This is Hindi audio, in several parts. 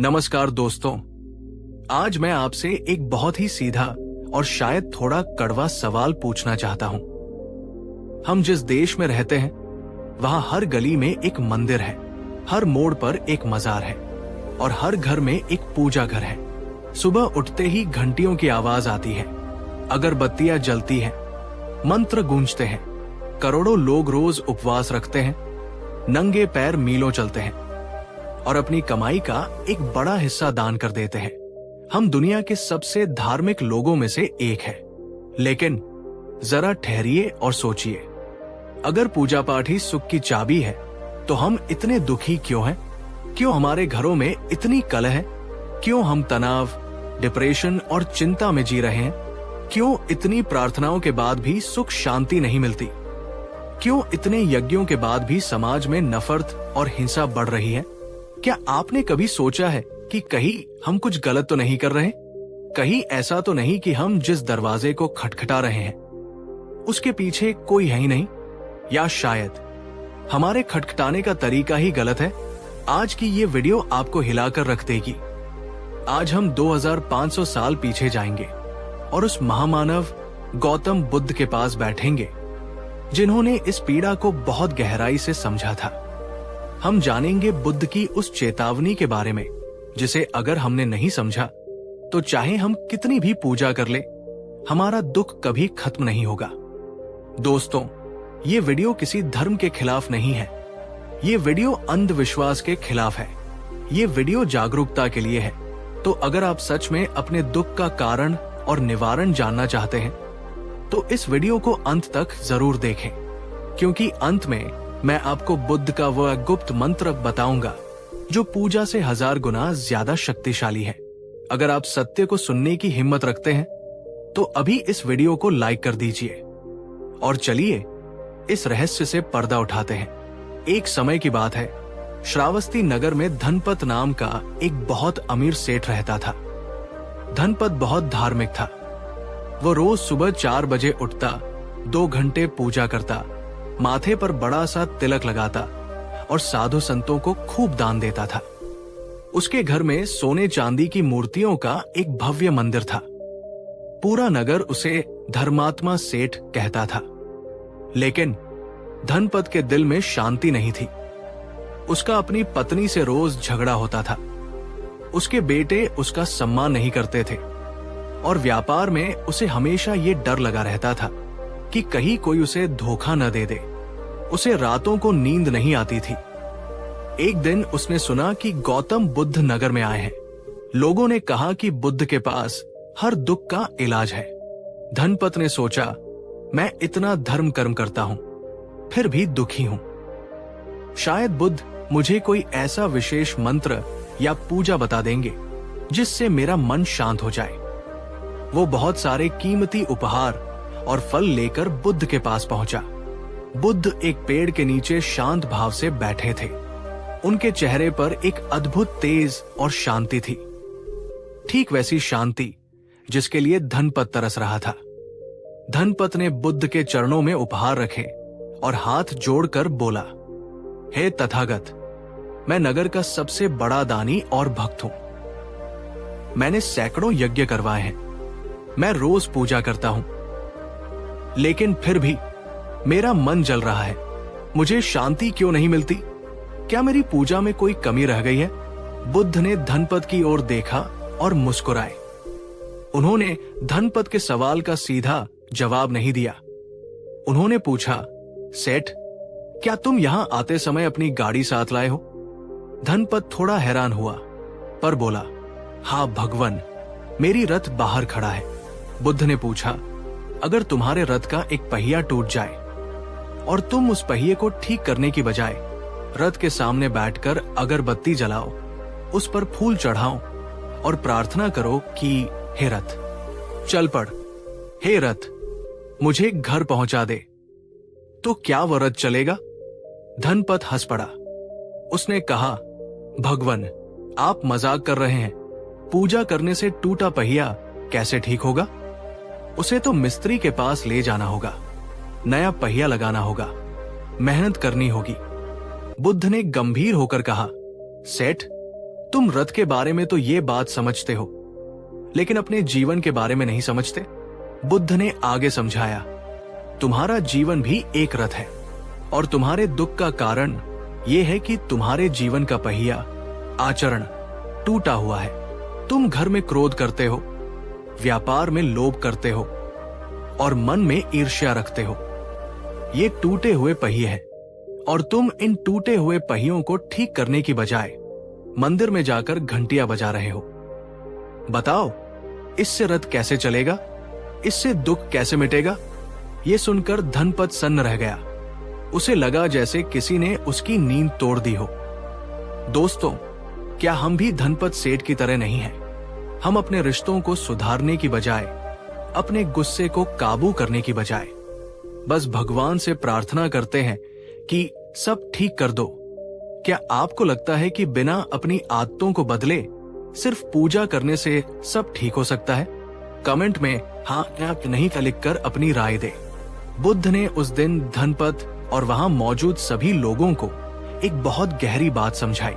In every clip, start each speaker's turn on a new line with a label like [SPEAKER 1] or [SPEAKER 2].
[SPEAKER 1] नमस्कार दोस्तों, आज मैं आपसे एक बहुत ही सीधा और शायद थोड़ा कड़वा सवाल पूछना चाहता हूं। हम जिस देश में रहते हैं वहां हर गली में एक मंदिर है, हर मोड़ पर एक मजार है और हर घर में एक पूजा घर है। सुबह उठते ही घंटियों की आवाज आती है, अगरबत्तियां जलती हैं, मंत्र गूंजते हैं। करोड़ों लोग रोज उपवास रखते हैं, नंगे पैर मीलों चलते हैं और अपनी कमाई का एक बड़ा हिस्सा दान कर देते हैं। हम दुनिया के सबसे धार्मिक लोगों में से एक है। लेकिन जरा ठहरिए और सोचिए, अगर पूजा पाठ ही सुख की चाबी है तो हम इतने दुखी क्यों हैं? क्यों हमारे घरों में इतनी कलह है? क्यों हम तनाव, डिप्रेशन और चिंता में जी रहे हैं? क्यों इतनी प्रार्थनाओं के बाद भी सुख शांति नहीं मिलती? क्यों इतने यज्ञों के बाद भी समाज में नफरत और हिंसा बढ़ रही है? क्या आपने कभी सोचा है कि कहीं हम कुछ गलत तो नहीं कर रहे? कहीं ऐसा तो नहीं कि हम जिस दरवाजे को खटखटा रहे हैं उसके पीछे कोई है ही नहीं? या शायद हमारे खटखटाने का तरीका ही गलत है? आज की ये वीडियो आपको हिलाकर रख देगी। आज हम 2500 साल पीछे जाएंगे और उस महामानव गौतम बुद्ध के पास बैठेंगे जिन्होंने इस पीड़ा को बहुत गहराई से समझा था। हम जानेंगे बुद्ध की उस चेतावनी के बारे में जिसे अगर हमने नहीं समझा तो चाहे हम कितनी भी पूजा कर ले, हमारा दुख कभी खत्म नहीं होगा। दोस्तों, ये वीडियो किसी धर्म के खिलाफ नहीं है। ये वीडियो अंधविश्वास के खिलाफ है। ये वीडियो जागरूकता के लिए है। तो अगर आप सच में अपने दुख का कारण और निवारण जानना चाहते हैं तो इस वीडियो को अंत तक जरूर देखें, क्योंकि अंत में मैं आपको बुद्ध का वह गुप्त मंत्र बताऊंगा जो पूजा से 1000 गुना ज्यादा शक्तिशाली है। अगर आप सत्य को सुनने की हिम्मत रखते हैं तो अभी इस वीडियो को लाइक कर दीजिए और चलिए इस रहस्य से पर्दा उठाते हैं। एक समय की बात है, श्रावस्ती नगर में धनपत नाम का एक बहुत अमीर सेठ रहता था। धनपत बहुत धार्मिक था। वो रोज सुबह 4 बजे उठता, 2 घंटे पूजा करता, माथे पर बड़ा सा तिलक लगाता और साधु संतों को खूब दान देता था। उसके घर में सोने चांदी की मूर्तियों का एक भव्य मंदिर था। पूरा नगर उसे धर्मात्मा सेठ कहता था। लेकिन धनपत के दिल में शांति नहीं थी। उसका अपनी पत्नी से रोज झगड़ा होता था। उसके बेटे उसका सम्मान नहीं करते थे और व्यापार में उसे हमेशा ये डर लगा रहता था कि कहीं कोई उसे धोखा न दे दे। उसे रातों को नींद नहीं आती थी। एक दिन उसने सुना कि गौतम बुद्ध नगर में आए हैं। लोगों ने कहा कि बुद्ध के पास हर दुख का इलाज है। धनपत ने सोचा, मैं इतना धर्म कर्म करता हूं फिर भी दुखी हूं। शायद बुद्ध मुझे कोई ऐसा विशेष मंत्र या पूजा बता देंगे जिससे मेरा मन शांत हो जाए। वो बहुत सारे कीमती उपहार और फल लेकर बुद्ध के पास पहुंचा। बुद्ध एक पेड़ के नीचे शांत भाव से बैठे थे। उनके चेहरे पर एक अद्भुत तेज और शांति थी, ठीक वैसी शांति जिसके लिए धनपत तरस रहा था। धनपत ने बुद्ध के चरणों में उपहार रखे और हाथ जोड़कर बोला, हे तथागत, मैं नगर का सबसे बड़ा दानी और भक्त हूं। मैंने सैकड़ों यज्ञ करवाए हैं। मैं रोज पूजा करता हूं, लेकिन फिर भी मेरा मन जल रहा है। मुझे शांति क्यों नहीं मिलती? क्या मेरी पूजा में कोई कमी रह गई है? बुद्ध ने धनपत की ओर देखा और मुस्कुराए। उन्होंने धनपत के सवाल का सीधा जवाब नहीं दिया। उन्होंने पूछा, सेठ, क्या तुम यहां आते समय अपनी गाड़ी साथ लाए हो? धनपत थोड़ा हैरान हुआ पर बोला, हाँ भगवान, मेरी रथ बाहर खड़ा है। बुद्ध ने पूछा, अगर तुम्हारे रथ का एक पहिया टूट जाए और तुम उस पहिए को ठीक करने की बजाय रथ के सामने बैठकर अगरबत्ती जलाओ, उस पर फूल चढ़ाओ और प्रार्थना करो कि हे रथ चल पड़, हे रथ मुझे घर पहुंचा दे, तो क्या वह रथ चलेगा? धनपत हंस पड़ा। उसने कहा, भगवान, आप मजाक कर रहे हैं। पूजा करने से टूटा पहिया कैसे ठीक होगा? उसे तो मिस्त्री के पास ले जाना होगा, नया पहिया लगाना होगा, मेहनत करनी होगी। बुद्ध ने गंभीर होकर कहा, सेठ, तुम रथ के बारे में तो ये बात समझते हो, लेकिन अपने जीवन के बारे में नहीं समझते। बुद्ध ने आगे समझाया, तुम्हारा जीवन भी एक रथ है और तुम्हारे दुख का कारण यह है कि तुम्हारे जीवन का पहिया आचरण टूटा हुआ है। तुम घर में क्रोध करते हो, व्यापार में लोभ करते हो और मन में ईर्ष्या रखते हो। ये टूटे हुए पहिए हैं और तुम इन टूटे हुए पहियों को ठीक करने की बजाय मंदिर में जाकर घंटियां बजा रहे हो। बताओ, इससे रथ कैसे चलेगा? इससे दुख कैसे मिटेगा? ये सुनकर धनपत सन्न रह गया। उसे लगा जैसे किसी ने उसकी नींद तोड़ दी हो। दोस्तों, क्या हम भी धनपत सेठ की तरह नहीं हैं? हम अपने रिश्तों को सुधारने की बजाय, अपने गुस्से को काबू करने की बजाय बस भगवान से प्रार्थना करते हैं कि सब ठीक कर दो। क्या आपको लगता है कि बिना अपनी आदतों को बदले सिर्फ पूजा करने से सब ठीक हो सकता है? कमेंट में हाँ या नहीं का लिखकर अपनी राय दे। बुद्ध ने उस दिन धनपत और वहां मौजूद सभी लोगों को एक बहुत गहरी बात समझाई।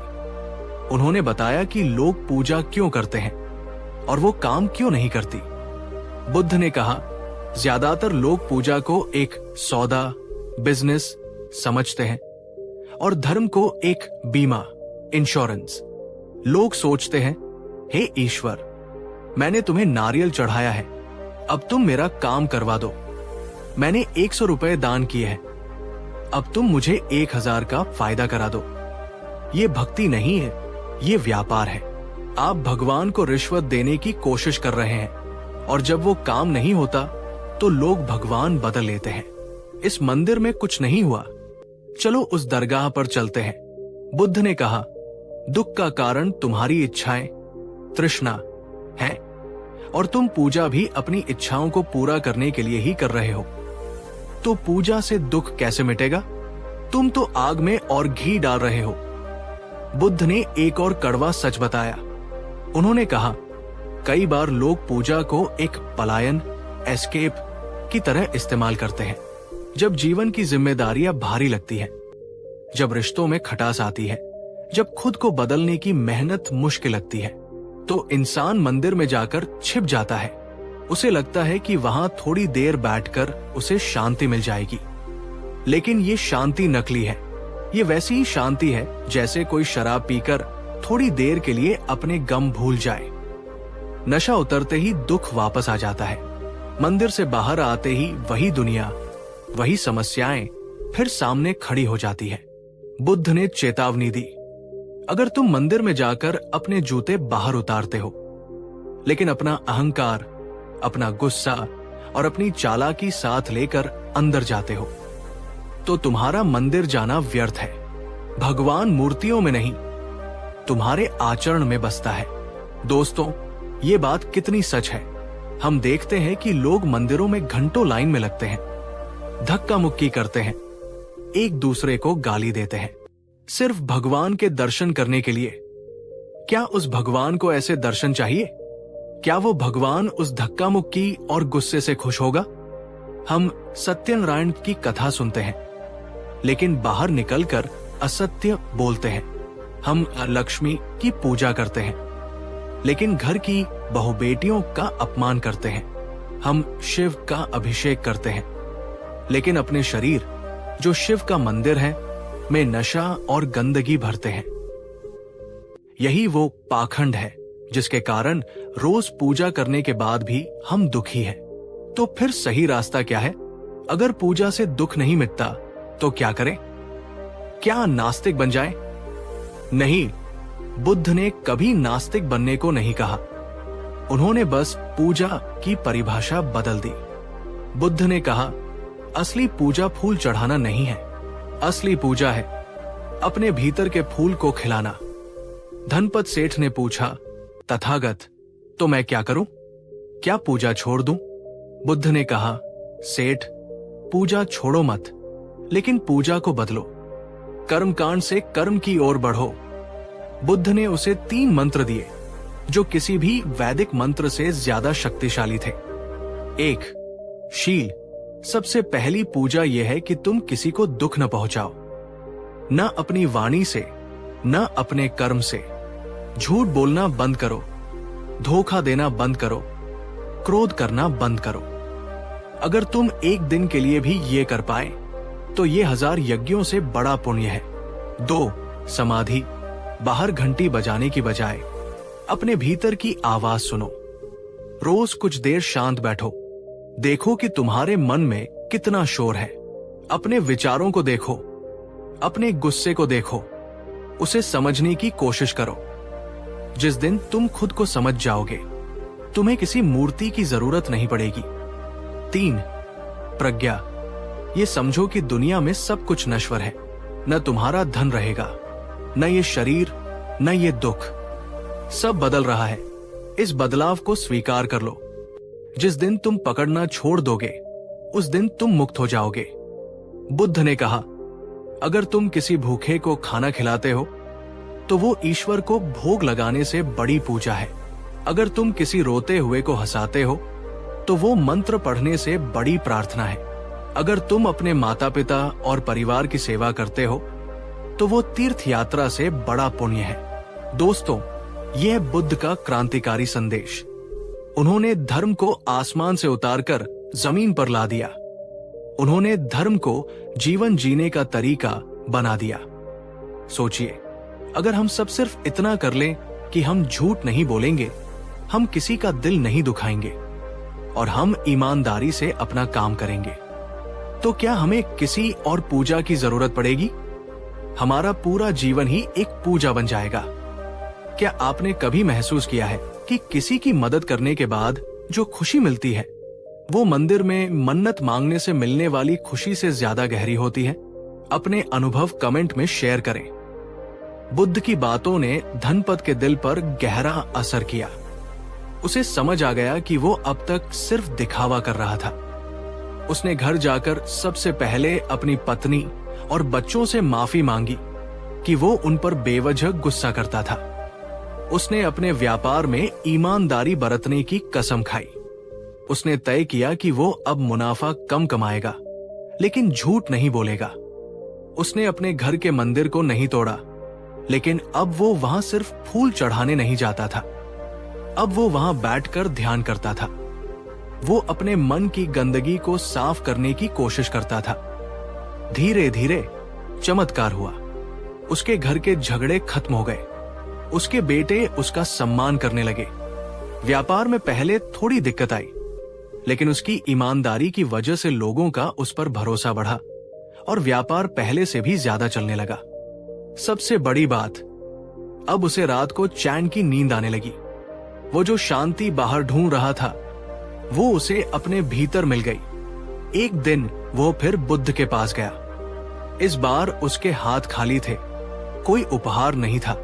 [SPEAKER 1] उन्होंने बताया कि लोग पूजा क्यों करते हैं और वो काम क्यों नहीं करती। बुद्ध ने कहा, ज्यादातर लोग पूजा को एक सौदा, बिजनेस समझते हैं और धर्म को एक बीमा, इंश्योरेंस। लोग सोचते हैं, हे ईश्वर, मैंने तुम्हें नारियल चढ़ाया है, अब तुम मेरा काम करवा दो। मैंने 100 रुपए दान किए हैं, अब तुम मुझे 1000 का फायदा करा दो। ये भक्ति नहीं है, ये व्यापार है। आप भगवान को रिश्वत देने की कोशिश कर रहे हैं और जब वो काम नहीं होता तो लोग भगवान बदल लेते हैं। इस मंदिर में कुछ नहीं हुआ, चलो उस दरगाह पर चलते हैं। बुद्ध ने कहा, दुख का कारण तुम्हारी इच्छाएं, तृष्णा है और तुम पूजा भी अपनी इच्छाओं को पूरा करने के लिए ही कर रहे हो। तो पूजा से दुख कैसे मिटेगा? तुम तो आग में और घी डाल रहे हो। बुद्ध ने एक और कड़वा सच बताया। उन्होंने कहा, कई बार लोग पूजा को एक पलायन, एस्केप की तरह इस्तेमाल करते हैं। जब जीवन की जिम्मेदारियां भारी लगती हैं, जब रिश्तों में खटास आती है, जब खुद को बदलने की मेहनत मुश्किल लगती है, तो इंसान मंदिर में जाकर छिप जाता है। उसे लगता है कि वहां थोड़ी देर बैठकर उसे शांति मिल जाएगी, लेकिन ये शांति नकली है। ये वैसी ही शांति है जैसे कोई शराब पीकर थोड़ी देर के लिए अपने गम भूल जाए। नशा उतरते ही दुख वापस आ जाता है। मंदिर से बाहर आते ही वही दुनिया, वही समस्याएं फिर सामने खड़ी हो जाती है। बुद्ध ने चेतावनी दी, अगर तुम मंदिर में जाकर अपने जूते बाहर उतारते हो, लेकिन अपना अहंकार, अपना गुस्सा और अपनी चालाकी साथ लेकर अंदर जाते हो, तो तुम्हारा मंदिर जाना व्यर्थ है। भगवान मूर्तियों में नहीं, तुम्हारे आचरण में बसता है। दोस्तों, ये बात कितनी सच है। हम देखते हैं कि लोग मंदिरों में घंटों लाइन में लगते हैं, धक्का मुक्की करते हैं, एक दूसरे को गाली देते हैं, सिर्फ भगवान के दर्शन करने के लिए। क्या उस भगवान को ऐसे दर्शन चाहिए? क्या वो भगवान उस धक्का मुक्की और गुस्से से खुश होगा? हम सत्यनारायण की कथा सुनते हैं, लेकिन बाहर निकलकर असत्य बोलते हैं। हम लक्ष्मी की पूजा करते हैं, लेकिन घर की बहु बेटियों का अपमान करते हैं। हम शिव का अभिषेक करते हैं, लेकिन अपने शरीर, जो शिव का मंदिर है, में नशा और गंदगी भरते हैं। यही वो पाखंड है जिसके कारण रोज पूजा करने के बाद भी हम दुखी हैं। तो फिर सही रास्ता क्या है? अगर पूजा से दुख नहीं मिटता तो क्या करें? क्या नास्तिक बन जाएं? नहीं, बुद्ध ने कभी नास्तिक बनने को नहीं कहा। उन्होंने बस पूजा की परिभाषा बदल दी। बुद्ध ने कहा, असली पूजा फूल चढ़ाना नहीं है, असली पूजा है अपने भीतर के फूल को खिलाना। धनपत सेठ ने पूछा, तथागत, तो मैं क्या करूं? क्या पूजा छोड़ दूं? बुद्ध ने कहा, सेठ, पूजा छोड़ो मत, लेकिन पूजा को बदलो। कर्मकांड से कर्म की ओर बढ़ो। बुद्ध ने उसे 3 मंत्र दिए जो किसी भी वैदिक मंत्र से ज्यादा शक्तिशाली थे। 1. शील। सबसे पहली पूजा यह है कि तुम किसी को दुख न पहुंचाओ, न अपनी वाणी से, न अपने कर्म से। झूठ बोलना बंद करो, धोखा देना बंद करो, क्रोध करना बंद करो। अगर तुम एक दिन के लिए भी ये कर पाए तो ये 1000 यज्ञों से बड़ा पुण्य है। 2. समाधि। बाहर घंटी बजाने की बजाय अपने भीतर की आवाज सुनो। रोज कुछ देर शांत बैठो, देखो कि तुम्हारे मन में कितना शोर है। अपने विचारों को देखो, अपने गुस्से को देखो, उसे समझने की कोशिश करो। जिस दिन तुम खुद को समझ जाओगे, तुम्हें किसी मूर्ति की जरूरत नहीं पड़ेगी। 3. प्रज्ञा। ये समझो कि दुनिया में सब कुछ नश्वर है। न तुम्हारा धन रहेगा, न ये शरीर, न ये दुख। सब बदल रहा है। इस बदलाव को स्वीकार कर लो। जिस दिन तुम पकड़ना छोड़ दोगे, उस दिन तुम मुक्त हो जाओगे। बुद्ध ने कहा, अगर तुम किसी भूखे को खाना खिलाते हो तो वो ईश्वर को भोग लगाने से बड़ी पूजा है। अगर तुम किसी रोते हुए को हंसाते हो तो वो मंत्र पढ़ने से बड़ी प्रार्थना है। अगर तुम अपने माता पिता और परिवार की सेवा करते हो तो वो तीर्थ यात्रा से बड़ा पुण्य है। दोस्तों, यह बुद्ध का क्रांतिकारी संदेश। उन्होंने धर्म को आसमान से उतारकर जमीन पर ला दिया। उन्होंने धर्म को जीवन जीने का तरीका बना दिया। सोचिए, अगर हम सब सिर्फ इतना कर लें कि हम झूठ नहीं बोलेंगे, हम किसी का दिल नहीं दुखाएंगे और हम ईमानदारी से अपना काम करेंगे, तो क्या हमें किसी और पूजा की जरूरत पड़ेगी? हमारा पूरा जीवन ही एक पूजा बन जाएगा। क्या आपने कभी महसूस किया है कि किसी की मदद करने के बाद जो खुशी मिलती है वो मंदिर में मन्नत मांगने से मिलने वाली खुशी से ज्यादा गहरी होती है? अपने अनुभव कमेंट में शेयर करें। बुद्ध की बातों ने धनपत के दिल पर गहरा असर किया। उसे समझ आ गया कि वो अब तक सिर्फ दिखावा कर रहा था। उसने घर जाकर सबसे पहले अपनी पत्नी और बच्चों से माफी मांगी कि वो उन पर बेवजह गुस्सा करता था। उसने अपने व्यापार में ईमानदारी बरतने की कसम खाई। उसने तय किया कि वो अब मुनाफा कम कमाएगा, लेकिन झूठ नहीं बोलेगा। उसने अपने घर के मंदिर को नहीं तोड़ा, लेकिन अब वो वहां सिर्फ फूल चढ़ाने नहीं जाता था। अब वो वहां बैठकर ध्यान करता था। वो अपने मन की गंदगी को साफ करने की कोशिश करता था। धीरे धीरे चमत्कार हुआ। उसके घर के झगड़े खत्म हो गए। उसके बेटे उसका सम्मान करने लगे। व्यापार में पहले थोड़ी दिक्कत आई, लेकिन उसकी ईमानदारी की वजह से लोगों का उस पर भरोसा बढ़ा और व्यापार पहले से भी ज्यादा चलने लगा। सबसे बड़ी बात, अब उसे रात को चैन की नींद आने लगी। वो जो शांति बाहर ढूंढ रहा था, वो उसे अपने भीतर मिल गई। एक दिन वो फिर बुद्ध के पास गया। इस बार उसके हाथ खाली थे। कोई उपहार नहीं था,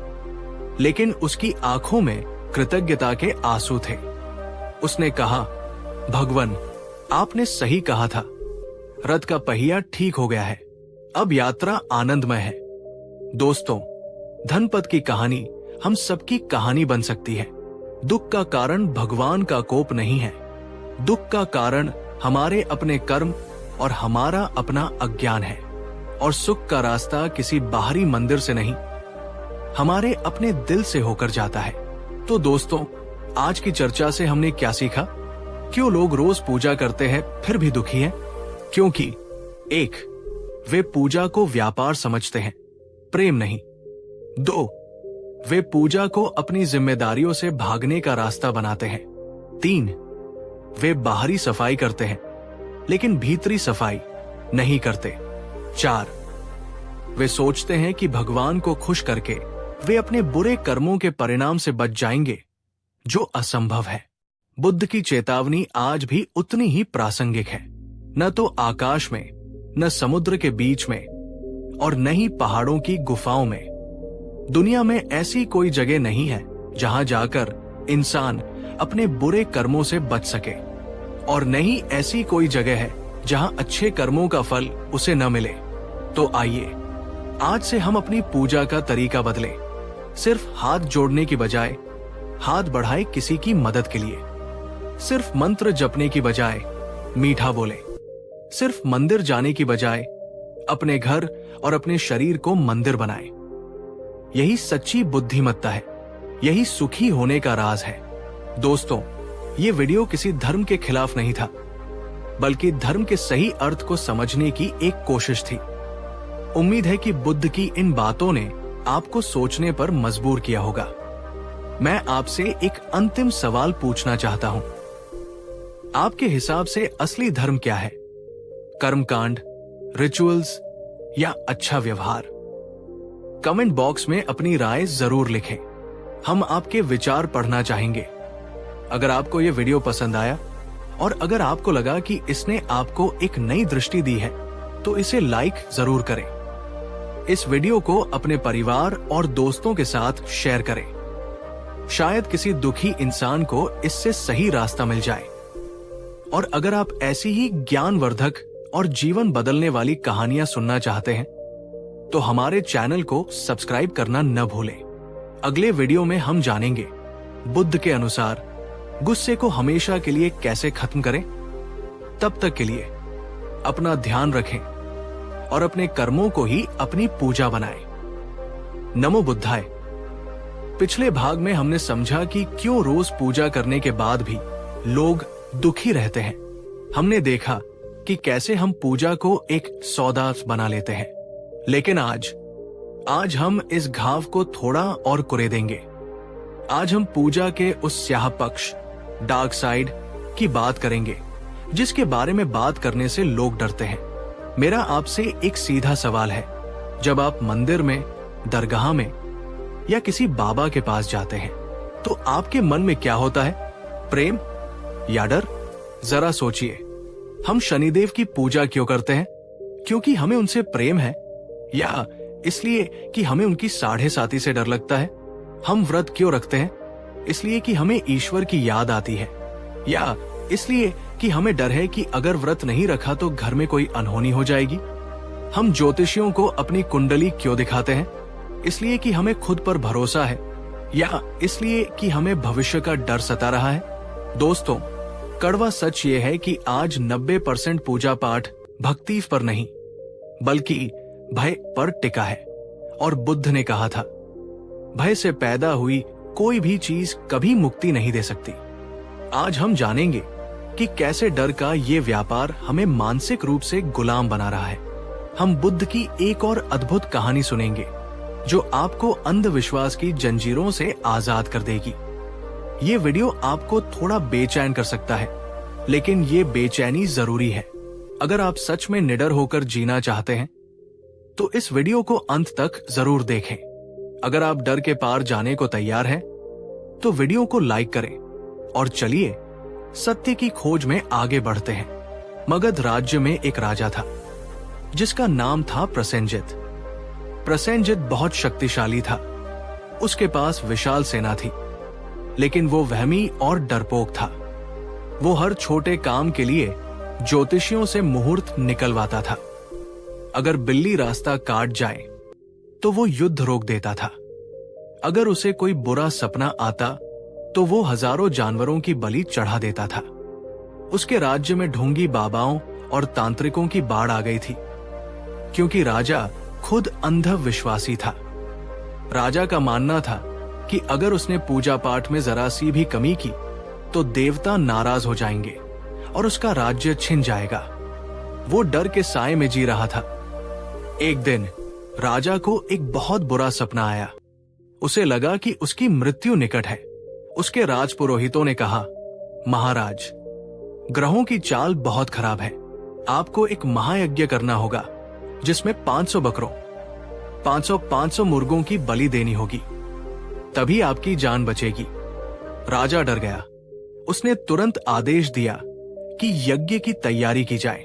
[SPEAKER 1] लेकिन उसकी आंखों में कृतज्ञता के आंसू थे। उसने कहा, भगवान, आपने सही कहा था। रथ का पहिया ठीक हो गया है। अब यात्रा आनंदमय है। दोस्तों, धनपत की कहानी हम सबकी कहानी बन सकती है। दुख का कारण भगवान का कोप नहीं है। दुख का कारण हमारे अपने कर्म और हमारा अपना अज्ञान है। और सुख का रास्ता किसी बाहरी मंदिर से नहीं, हमारे अपने दिल से होकर जाता है। तो दोस्तों, आज की चर्चा से हमने क्या सीखा? क्यों लोग रोज पूजा करते हैं फिर भी दुखी हैं? क्योंकि 1. वे पूजा को व्यापार समझते हैं, प्रेम नहीं। 2. वे पूजा को अपनी जिम्मेदारियों से भागने का रास्ता बनाते हैं। 3. वे बाहरी सफाई करते हैं, लेकिन भीतरी सफाई नहीं करते। 4. वे सोचते हैं कि भगवान को खुश करके वे अपने बुरे कर्मों के परिणाम से बच जाएंगे, जो असंभव है। बुद्ध की चेतावनी आज भी उतनी ही प्रासंगिक है। न तो आकाश में, न समुद्र के बीच में, और न ही पहाड़ों की गुफाओं में। दुनिया में ऐसी कोई जगह नहीं है जहां जाकर इंसान अपने बुरे कर्मों से बच सके, और न ही ऐसी कोई जगह है जहां अच्छे कर्मों का फल उसे न मिले। तो आइए आज से हम अपनी पूजा का तरीका बदलें। सिर्फ हाथ जोड़ने की बजाय हाथ बढ़ाए किसी की मदद के लिए। सिर्फ मंत्र जपने की बजाय मीठा बोले। सिर्फ मंदिर जाने की बजाय अपने घर और अपने शरीर को मंदिर बनाए। यही सच्ची बुद्धिमत्ता है। यही सुखी होने का राज है। दोस्तों, ये वीडियो किसी धर्म के खिलाफ नहीं था, बल्कि धर्म के सही अर्थ को समझने की एक कोशिश थी। उम्मीद है कि बुद्ध की इन बातों ने आपको सोचने पर मजबूर किया होगा। मैं आपसे एक अंतिम सवाल पूछना चाहता हूं। आपके हिसाब से असली धर्म क्या है? कर्मकांड, रिचुअल्स या अच्छा व्यवहार? कमेंट बॉक्स में अपनी राय जरूर लिखें। हम आपके विचार पढ़ना चाहेंगे। अगर आपको यह वीडियो पसंद आया और अगर आपको लगा कि इसने आपको एक नई दृष्टि दी है, तो इसे लाइक जरूर करें। इस वीडियो को अपने परिवार और दोस्तों के साथ शेयर करें। शायद किसी दुखी इंसान को इससे सही रास्ता मिल जाए। और अगर आप ऐसी ही ज्ञानवर्धक और जीवन बदलने वाली कहानियां सुनना चाहते हैं, तो हमारे चैनल को सब्सक्राइब करना न भूलें। अगले वीडियो में हम जानेंगे बुद्ध के अनुसार गुस्से को हमेशा के लिए कैसे खत्म करें। तब तक के लिए अपना ध्यान रखें और अपने कर्मों को ही अपनी पूजा बनाएं। नमो बुद्धाय। पिछले भाग में हमने समझा कि क्यों रोज पूजा करने के बाद भी लोग दुखी रहते हैं। हमने देखा कि कैसे हम पूजा को एक सौदा बना लेते हैं। लेकिन आज हम इस घाव को थोड़ा और कुरे देंगे। आज हम पूजा के उस स्याह पक्ष, डार्क साइड की बात करेंगे, जिसके बारे में बात करने से लोग डरते हैं। मेरा आपसे एक सीधा सवाल है। जब आप मंदिर में, दरगाह में या किसी बाबा के पास जाते हैं, तो आपके मन में क्या होता है? प्रेम या डर? जरा सोचिए। हम शनिदेव की पूजा क्यों करते हैं? क्योंकि हमें उनसे प्रेम है, या इसलिए कि हमें उनकी साढ़े साती से डर लगता है? हम व्रत क्यों रखते हैं? इसलिए कि हमें ईश्वर की याद आती है, या इसलिए कि हमें डर है कि अगर व्रत नहीं रखा तो घर में कोई अनहोनी हो जाएगी? हम ज्योतिषियों को अपनी कुंडली क्यों दिखाते हैं? इसलिए कि हमें खुद पर भरोसा है, या इसलिए कि हमें भविष्य का डर सता रहा है? दोस्तों, कड़वा सच ये है कि आज 90% पूजा पाठ भक्ति पर नहीं, बल्कि भय पर टिका है। और बुद्ध ने कहा था, भय से पैदा हुई कोई भी चीज कभी मुक्ति नहीं दे सकती। आज हम जानेंगे कि कैसे डर का ये व्यापार हमें मानसिक रूप से गुलाम बना रहा है। हम बुद्ध की एक और अद्भुत कहानी सुनेंगे, जो आपको अंधविश्वास की जंजीरों से आजाद कर देगी। ये वीडियो आपको थोड़ा बेचैन कर सकता है, लेकिन ये बेचैनी जरूरी है। अगर आप सच में निडर होकर जीना चाहते हैं, तो इस वीडियो को अंत तक जरूर देखें। अगर आप डर के पार जाने को तैयार हैं, तो वीडियो को लाइक करें और चलिए सत्य की खोज में आगे बढ़ते हैं। मगध राज्य में एक राजा था, जिसका नाम था प्रसेनजित। प्रसेनजित बहुत शक्तिशाली था। उसके पास विशाल सेना थी, लेकिन वो वहमी और डरपोक था। वो हर छोटे काम के लिए ज्योतिषियों से मुहूर्त निकलवाता था। अगर बिल्ली रास्ता काट जाए तो वो युद्ध रोक देता था। अगर उसे कोई बुरा सपना आता तो वो हजारों जानवरों की बलि चढ़ा देता था। उसके राज्य में ढोंगी बाबाओं और तांत्रिकों की बाढ़ आ गई थी, क्योंकि राजा खुद अंधविश्वासी था। राजा का मानना था कि अगर उसने पूजा पाठ में जरा सी भी कमी की तो देवता नाराज हो जाएंगे और उसका राज्य छिन जाएगा। वो डर के साए में जी रहा था। एक दिन राजा को एक बहुत बुरा सपना आया। उसे लगा कि उसकी मृत्यु निकट है। उसके राजपुरोहितों ने कहा, महाराज, ग्रहों की चाल बहुत खराब है। आपको एक महायज्ञ करना होगा, जिसमें 500 बकरों, 500 मुर्गों की बलि देनी होगी, तभी आपकी जान बचेगी। राजा डर गया। उसने तुरंत आदेश दिया कि यज्ञ की तैयारी की जाए।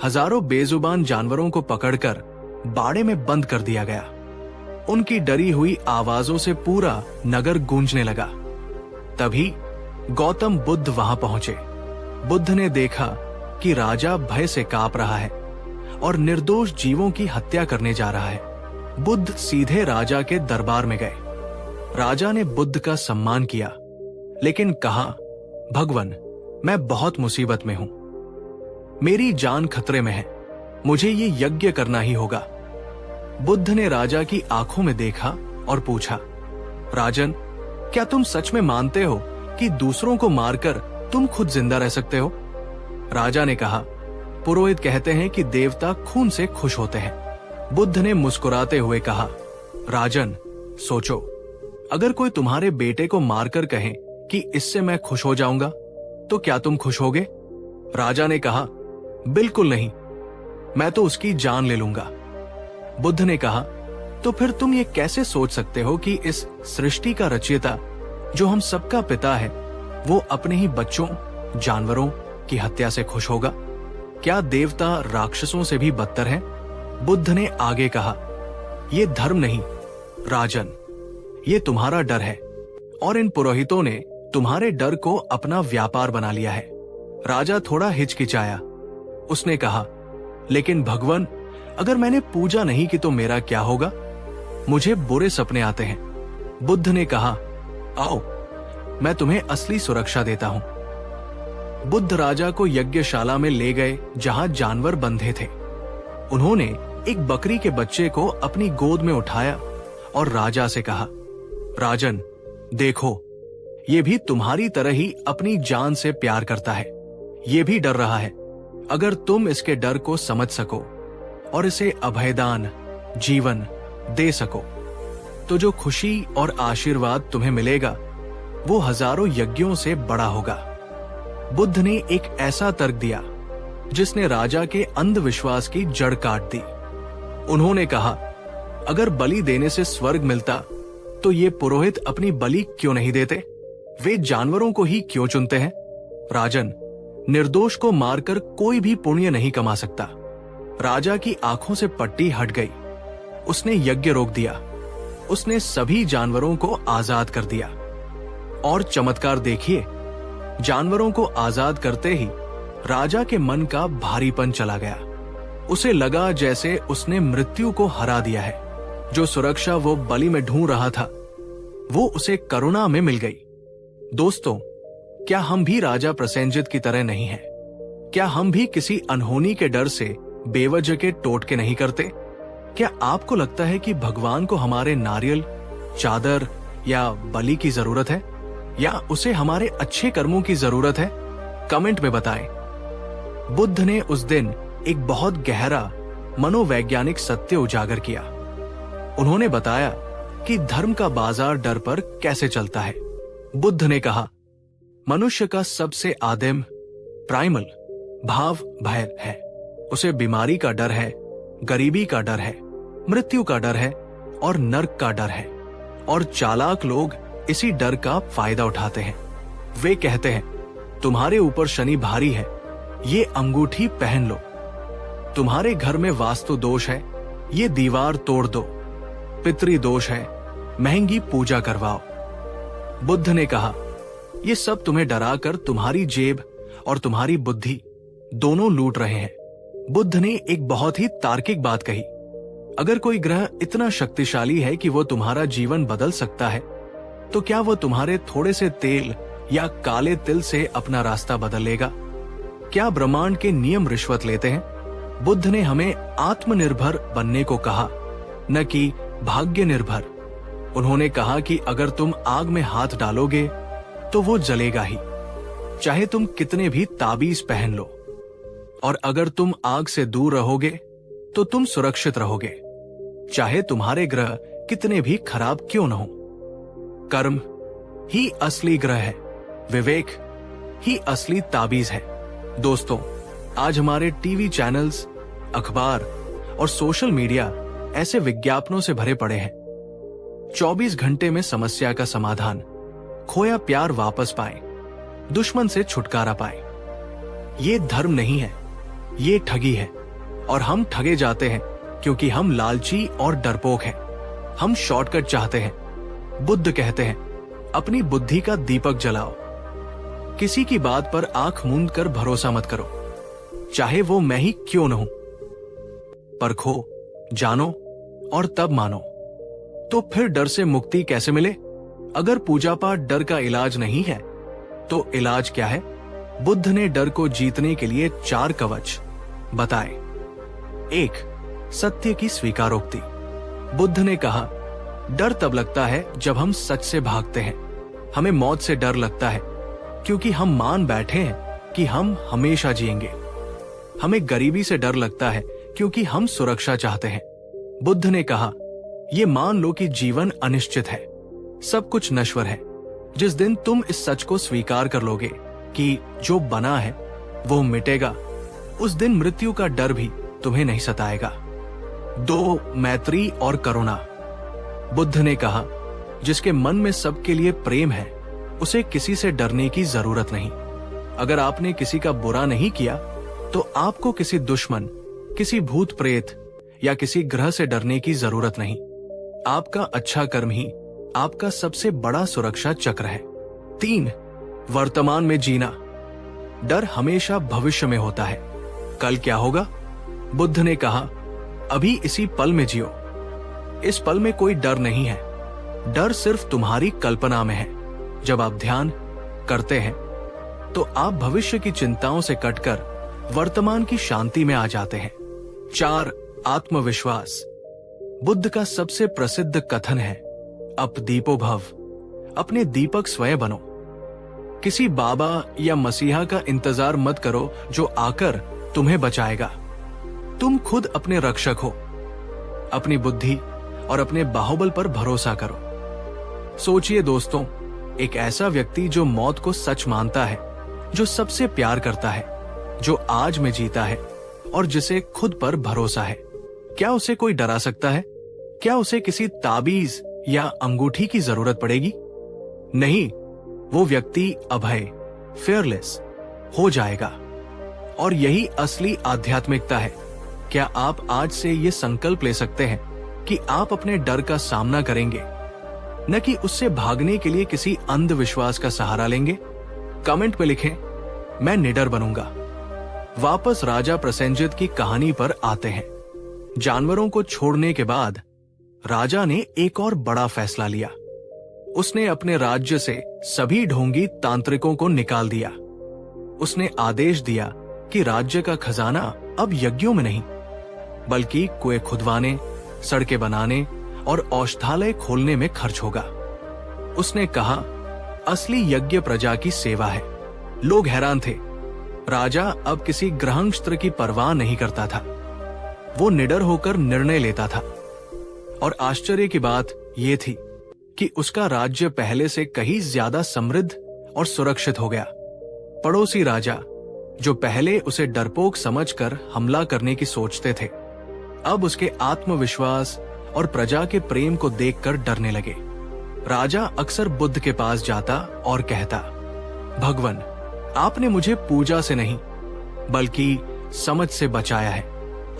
[SPEAKER 1] हजारों बेजुबान जानवरों को पकड़कर बाड़े में बंद कर दिया गया। उनकी डरी हुई आवाजों से पूरा नगर गूंजने लगा। तभी गौतम बुद्ध वहां पहुंचे। बुद्ध ने देखा कि राजा भय से कांप रहा है और निर्दोष जीवों की हत्या करने जा रहा है। बुद्ध सीधे राजा के दरबार में गए। राजा ने बुद्ध का सम्मान किया, लेकिन कहा, भगवान, मैं बहुत मुसीबत में हूं। मेरी जान खतरे में है। मुझे ये यज्ञ करना ही होगा। बुद्ध ने राजा की आंखों में देखा और पूछा, राजन, क्या तुम सच में मानते हो कि दूसरों को मारकर तुम खुद जिंदा रह सकते हो? राजा ने कहा, पुरोहित कहते हैं कि देवता खून से खुश होते हैं। बुद्ध ने मुस्कुराते हुए कहा, राजन, सोचो, अगर कोई तुम्हारे बेटे को मारकर कहे कि इससे मैं खुश हो जाऊंगा, तो क्या तुम खुश होगे? राजा ने कहा, बिल्कुल नहीं, मैं तो उसकी जान ले लूंगा। बुद्ध ने कहा, तो फिर तुम ये कैसे सोच सकते हो कि इस सृष्टि का रचयिता, जो हम सबका पिता है, वो अपने ही बच्चों, जानवरों की हत्या से खुश होगा? क्या देवता राक्षसों से भी बदतर हैं? बुद्ध ने आगे कहा, ये धर्म नहीं राजन, ये तुम्हारा डर है, और इन पुरोहितों ने तुम्हारे डर को अपना व्यापार बना लिया है। राजा थोड़ा हिचकिचाया। उसने कहा, लेकिन भगवान, अगर मैंने पूजा नहीं की तो मेरा क्या होगा? मुझे बुरे सपने आते हैं। बुद्ध ने कहा, आओ, मैं तुम्हें असली सुरक्षा देता हूं। बुद्ध राजा को यज्ञशाला में ले गए जहां जानवर बंधे थे। उन्होंने एक बकरी के बच्चे को अपनी गोद में उठाया और राजा से कहा, राजन, देखो, ये भी तुम्हारी तरह ही अपनी जान से प्यार करता है। ये भी डर रहा है। अगर तुम इसके डर को समझ सको और इसे अभयदान, जीवन दे सको, तो जो खुशी और आशीर्वाद तुम्हें मिलेगा वो हजारों यज्ञों से बड़ा होगा। बुद्ध ने एक ऐसा तर्क दिया जिसने राजा के अंधविश्वास की जड़ काट दी। उन्होंने कहा, अगर बलि देने से स्वर्ग मिलता तो ये पुरोहित अपनी बलि क्यों नहीं देते? वे जानवरों को ही क्यों चुनते हैं? राजन, निर्दोष को मारकर कोई भी पुण्य नहीं कमा सकता। राजा की आंखों से पट्टी हट गई। उसने यज्ञ रोक दिया। उसने सभी जानवरों को आजाद कर दिया। और चमत्कार देखिए, जानवरों को आजाद करते ही राजा के मन का भारीपन चला गया। उसे लगा जैसे उसने मृत्यु को हरा दिया है। जो सुरक्षा वो बलि में ढूंढ रहा था, वो उसे करुणा में मिल गई। दोस्तों, क्या हम भी राजा प्रसेनजित की तरह नहीं हैं? क्या हम भी किसी अनहोनी के डर से बेवजह के टोटके नहीं करते? क्या आपको लगता है कि भगवान को हमारे नारियल, चादर या बलि की जरूरत है, या उसे हमारे अच्छे कर्मों की जरूरत है? कमेंट में बताएं। बुद्ध ने उस दिन एक बहुत गहरा मनोवैज्ञानिक सत्य उजागर किया। उन्होंने बताया कि धर्म का बाजार डर पर कैसे चलता है। बुद्ध ने कहा, मनुष्य का सबसे आदिम, प्राइमल भाव भय है। उसे बीमारी का डर है, गरीबी का डर है, मृत्यु का डर है और नर्क का डर है। और चालाक लोग इसी डर का फायदा उठाते हैं। वे कहते हैं, तुम्हारे ऊपर शनि भारी है, ये अंगूठी पहन लो। तुम्हारे घर में वास्तु दोष है, ये दीवार तोड़ दो। पितृ दोष है, महंगी पूजा करवाओ। बुद्ध ने कहा, ये सब तुम्हें डराकर तुम्हारी जेब और तुम्हारी बुद्धि दोनों लूट रहे हैं। बुद्ध ने एक बहुत ही तार्किक बात कही। अगर कोई ग्रह इतना शक्तिशाली है कि वो तुम्हारा जीवन बदल सकता है, तो क्या वो तुम्हारे थोड़े से तेल या काले तिल से अपना रास्ता बदल लेगा? क्या ब्रह्मांड के नियम रिश्वत लेते हैं? बुद्ध ने हमें आत्मनिर्भर बनने को कहा, न कि भाग्य निर्भर। उन्होंने कहा कि अगर तुम आग में हाथ डालोगे तो वो जलेगा ही, चाहे तुम कितने भी ताबीज पहन लो। और अगर तुम आग से दूर रहोगे तो तुम सुरक्षित रहोगे, चाहे तुम्हारे ग्रह कितने भी खराब क्यों न हो। कर्म ही असली ग्रह है, विवेक ही असली ताबीज है। दोस्तों, आज हमारे टीवी चैनल्स, अखबार और सोशल मीडिया ऐसे विज्ञापनों से भरे पड़े हैं। 24 घंटे में समस्या का समाधान, खोया प्यार वापस पाए, दुश्मन से छुटकारा पाए। ये धर्म नहीं है, ये ठगी है। और हम ठगे जाते हैं क्योंकि हम लालची और डरपोक हैं। हम शॉर्टकट चाहते हैं। बुद्ध कहते हैं, अपनी बुद्धि का दीपक जलाओ। किसी की बात पर आंख मूंद कर भरोसा मत करो, चाहे वो मैं ही क्यों न हूं। परखो, जानो और तब मानो। तो फिर डर से मुक्ति कैसे मिले? अगर पूजा पाठ डर का इलाज नहीं है, तो इलाज क्या है? बुद्ध ने डर को जीतने के लिए 4 कवच बताए। 1. सत्य की स्वीकारोक्ति। बुद्ध ने कहा, डर तब लगता है जब हम सच से भागते हैं। हमें मौत से डर लगता है क्योंकि हम मान बैठे हैं कि हम हमेशा जिएंगे। हमें गरीबी से डर लगता है क्योंकि हम सुरक्षा चाहते हैं। बुद्ध ने कहा, ये मान लो कि जीवन अनिश्चित है, सब कुछ नश्वर है। जिस दिन तुम इस सच को स्वीकार कर लोगे कि जो बना है वो मिटेगा, उस दिन मृत्यु का डर भी तुम्हें नहीं सताएगा। 2. मैत्री और करुणा। बुद्ध ने कहा, जिसके मन में सबके लिए प्रेम है उसे किसी से डरने की जरूरत नहीं। अगर आपने किसी का बुरा नहीं किया तो आपको किसी दुश्मन, किसी भूत प्रेत या किसी ग्रह से डरने की जरूरत नहीं। आपका अच्छा कर्म ही आपका सबसे बड़ा सुरक्षा चक्र है। 3. वर्तमान में जीना। डर हमेशा भविष्य में होता है। कल क्या होगा? बुद्ध ने कहा, अभी इसी पल में जियो। इस पल में कोई डर नहीं है। डर सिर्फ तुम्हारी कल्पना में है। जब आप ध्यान करते हैं तो आप भविष्य की चिंताओं से कटकर वर्तमान की शांति में आ जाते हैं। 4. आत्मविश्वास। बुद्ध का सबसे प्रसिद्ध कथन है, अप दीपो भव। अपने दीपक स्वयं बनो। किसी बाबा या मसीहा का इंतजार मत करो जो आकर तुम्हें बचाएगा। तुम खुद अपने रक्षक हो। अपनी बुद्धि और अपने बाहुबल पर भरोसा करो। सोचिए दोस्तों, एक ऐसा व्यक्ति जो मौत को सच मानता है, जो सबसे प्यार करता है, जो आज में जीता है और जिसे खुद पर भरोसा है, क्या उसे कोई डरा सकता है? क्या उसे किसी ताबीज या अंगूठी की जरूरत पड़ेगी? नहीं, वो व्यक्ति अभय, फेयरलेस हो जाएगा। और यही असली आध्यात्मिकता है। क्या आप आज से ये संकल्प ले सकते हैं कि आप अपने डर का सामना करेंगे, न कि उससे भागने के लिए किसी अंधविश्वास का सहारा लेंगे? कमेंट में लिखें, मैं निडर बनूंगा। वापस राजा प्रसेनजित की कहानी पर आते हैं। जानवरों को छोड़ने के बाद राजा ने एक और बड़ा फैसला लिया। उसने अपने राज्य से सभी ढोंगी तांत्रिकों को निकाल दिया। उसने आदेश दिया कि राज्य का खजाना अब यज्ञों में नहीं, बल्कि कुएं खुदवाने, सड़कें बनाने और औषधालय खोलने में खर्च होगा। उसने कहा, असली यज्ञ प्रजा की सेवा है। लोग हैरान थे। राजा अब किसी ग्रहस्त्र की परवाह नहीं करता था। वो निडर होकर निर्णय लेता था। और आश्चर्य की बात यह थी कि उसका राज्य पहले से कहीं ज्यादा समृद्ध और सुरक्षित हो गया। पड़ोसी राजा, जो पहले उसे डरपोक समझकर हमला करने की सोचते थे, अब उसके आत्मविश्वास और प्रजा के प्रेम को देखकर डरने लगे। राजा अक्सर बुद्ध के पास जाता और कहता, भगवान, आपने मुझे पूजा से नहीं बल्कि समझ से बचाया है।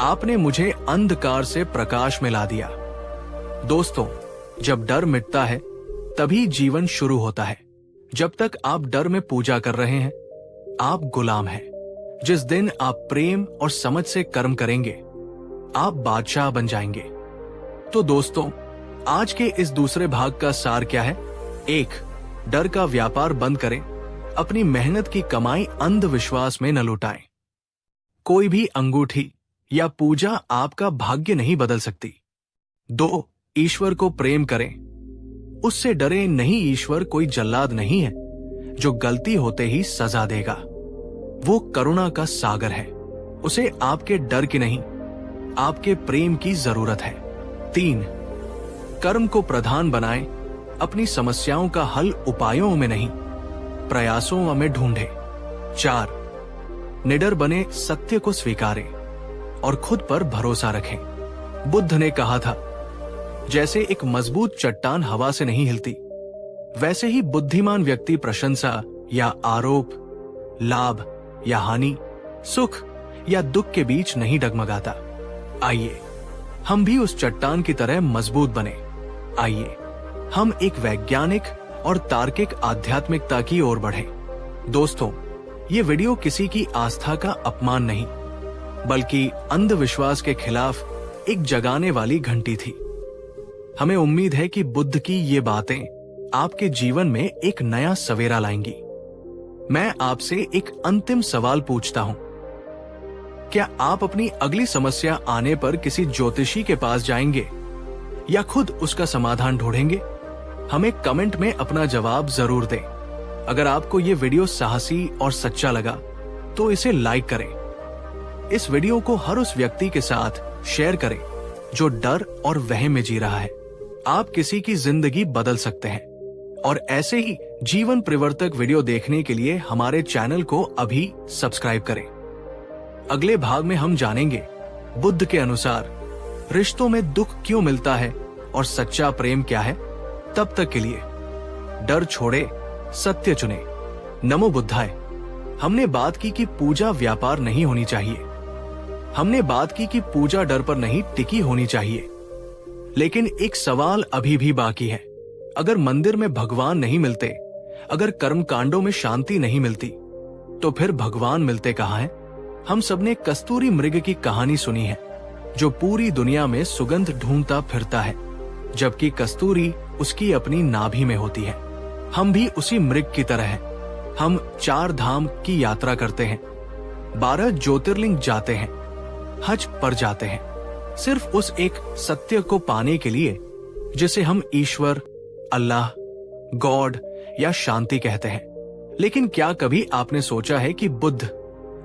[SPEAKER 1] आपने मुझे अंधकार से प्रकाश में ला दिया। दोस्तों, जब डर मिटता है तभी जीवन शुरू होता है। जब तक आप डर में पूजा कर रहे हैं, आप गुलाम हैं। जिस दिन आप प्रेम और समझ से कर्म करेंगे, आप बादशाह बन जाएंगे। तो दोस्तों, आज के इस दूसरे भाग का सार क्या है? 1. डर का व्यापार बंद करें। अपनी मेहनत की कमाई अंधविश्वास में न लुटाएं। कोई भी अंगूठी या पूजा आपका भाग्य नहीं बदल सकती। 2. ईश्वर को प्रेम करें। उससे डरे नहीं। ईश्वर कोई जल्लाद नहीं है जो गलती होते ही सजा देगा। वो करुणा का सागर है। उसे आपके डर की नहीं, आपके प्रेम की जरूरत है। 3. कर्म को प्रधान बनाएं। अपनी समस्याओं का हल उपायों में नहीं, प्रयासों में ढूंढें। 4. निडर बने, सत्य को स्वीकारें और खुद पर भरोसा रखें। बुद्ध ने कहा था, जैसे एक मजबूत चट्टान हवा से नहीं हिलती, वैसे ही बुद्धिमान व्यक्ति प्रशंसा या आरोप, लाभ या हानि, सुख या दुख के बीच नहीं डगमगाता। आइए हम भी उस चट्टान की तरह मजबूत बने। आइए हम एक वैज्ञानिक और तार्किक आध्यात्मिकता की ओर बढ़ें। दोस्तों, ये वीडियो किसी की आस्था का अपमान नहीं, बल्कि अंधविश्वास के खिलाफ एक जगाने वाली घंटी थी। हमें उम्मीद है कि बुद्ध की ये बातें आपके जीवन में एक नया सवेरा लाएंगी। मैं आपसे एक अंतिम सवाल पूछता हूं, क्या आप अपनी अगली समस्या आने पर किसी ज्योतिषी के पास जाएंगे या खुद उसका समाधान ढूंढेंगे? हमें कमेंट में अपना जवाब जरूर दें। अगर आपको ये वीडियो साहसी और सच्चा लगा तो इसे लाइक करें। इस वीडियो को हर उस व्यक्ति के साथ शेयर करें जो डर और वहम में जी रहा है। आप किसी की जिंदगी बदल सकते हैं। और ऐसे ही जीवन परिवर्तक वीडियो देखने के लिए हमारे चैनल को अभी सब्सक्राइब करें। अगले भाग में हम जानेंगे बुद्ध के अनुसार रिश्तों में दुख क्यों मिलता है और सच्चा प्रेम क्या है। तब तक के लिए डर छोड़े, सत्य चुने। नमो बुद्धाय। हमने बात की कि पूजा व्यापार नहीं होनी चाहिए। हमने बात की कि पूजा डर पर नहीं टिकी होनी चाहिए। लेकिन एक सवाल अभी भी बाकी है। अगर मंदिर में भगवान नहीं मिलते, अगर कर्म कांडों में शांति नहीं मिलती, तो फिर भगवान मिलते कहाँ हैं? हम सबने कस्तूरी मृग की कहानी सुनी है, जो पूरी दुनिया में सुगंध ढूंढता फिरता है, जबकि कस्तूरी उसकी अपनी नाभि में होती है। हम भी उसी मृग की तरह हैं। हम 4 धाम की यात्रा करते हैं, 12 ज्योतिर्लिंग जाते हैं, हज पर जाते हैं, सिर्फ उस एक सत्य को पाने के लिए जिसे हम ईश्वर, अल्लाह, गॉड या शांति कहते हैं। लेकिन क्या कभी आपने सोचा है कि बुद्ध,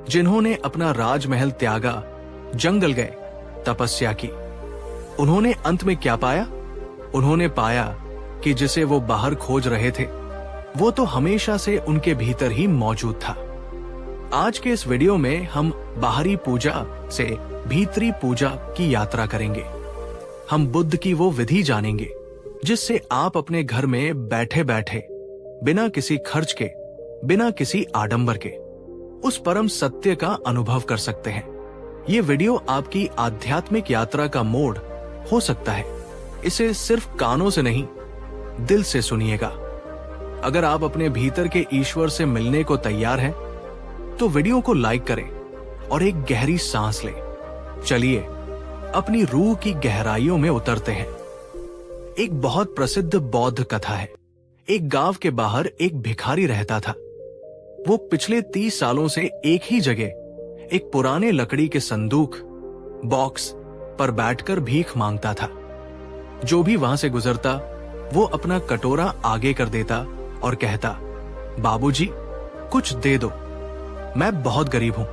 [SPEAKER 1] जिन्होंने अपना राजमहल त्यागा, जंगल गए, तपस्या की, उन्होंने अंत में क्या पाया? उन्होंने पाया कि जिसे वो बाहर खोज रहे थे वो तो हमेशा से उनके भीतर ही मौजूद था। आज के इस वीडियो में हम बाहरी पूजा से भीतरी पूजा की यात्रा करेंगे। हम बुद्ध की वो विधि जानेंगे जिससे आप अपने घर में बैठे बैठे, बिना किसी खर्च के, बिना किसी आडंबर के, उस परम सत्य का अनुभव कर सकते हैं। ये वीडियो आपकी आध्यात्मिक यात्रा का मोड़ हो सकता है। इसे सिर्फ कानों से नहीं, दिल से सुनिएगा। अगर आप अपने भीतर के ईश्वर से मिलने को तैयार हैं, तो वीडियो को लाइक करें और एक गहरी सांस लें। चलिए अपनी रूह की गहराइयों में उतरते हैं। एक बहुत प्रसिद्ध बौद्ध कथा है। एक गांव के बाहर एक भिखारी रहता था। वो पिछले 30 सालों से एक ही जगह एक पुराने लकड़ी के संदूक, बॉक्स पर बैठकर भीख मांगता था। जो भी वहां से गुजरता वो अपना कटोरा आगे कर देता और कहता, बाबूजी कुछ दे दो, मैं बहुत गरीब हूं।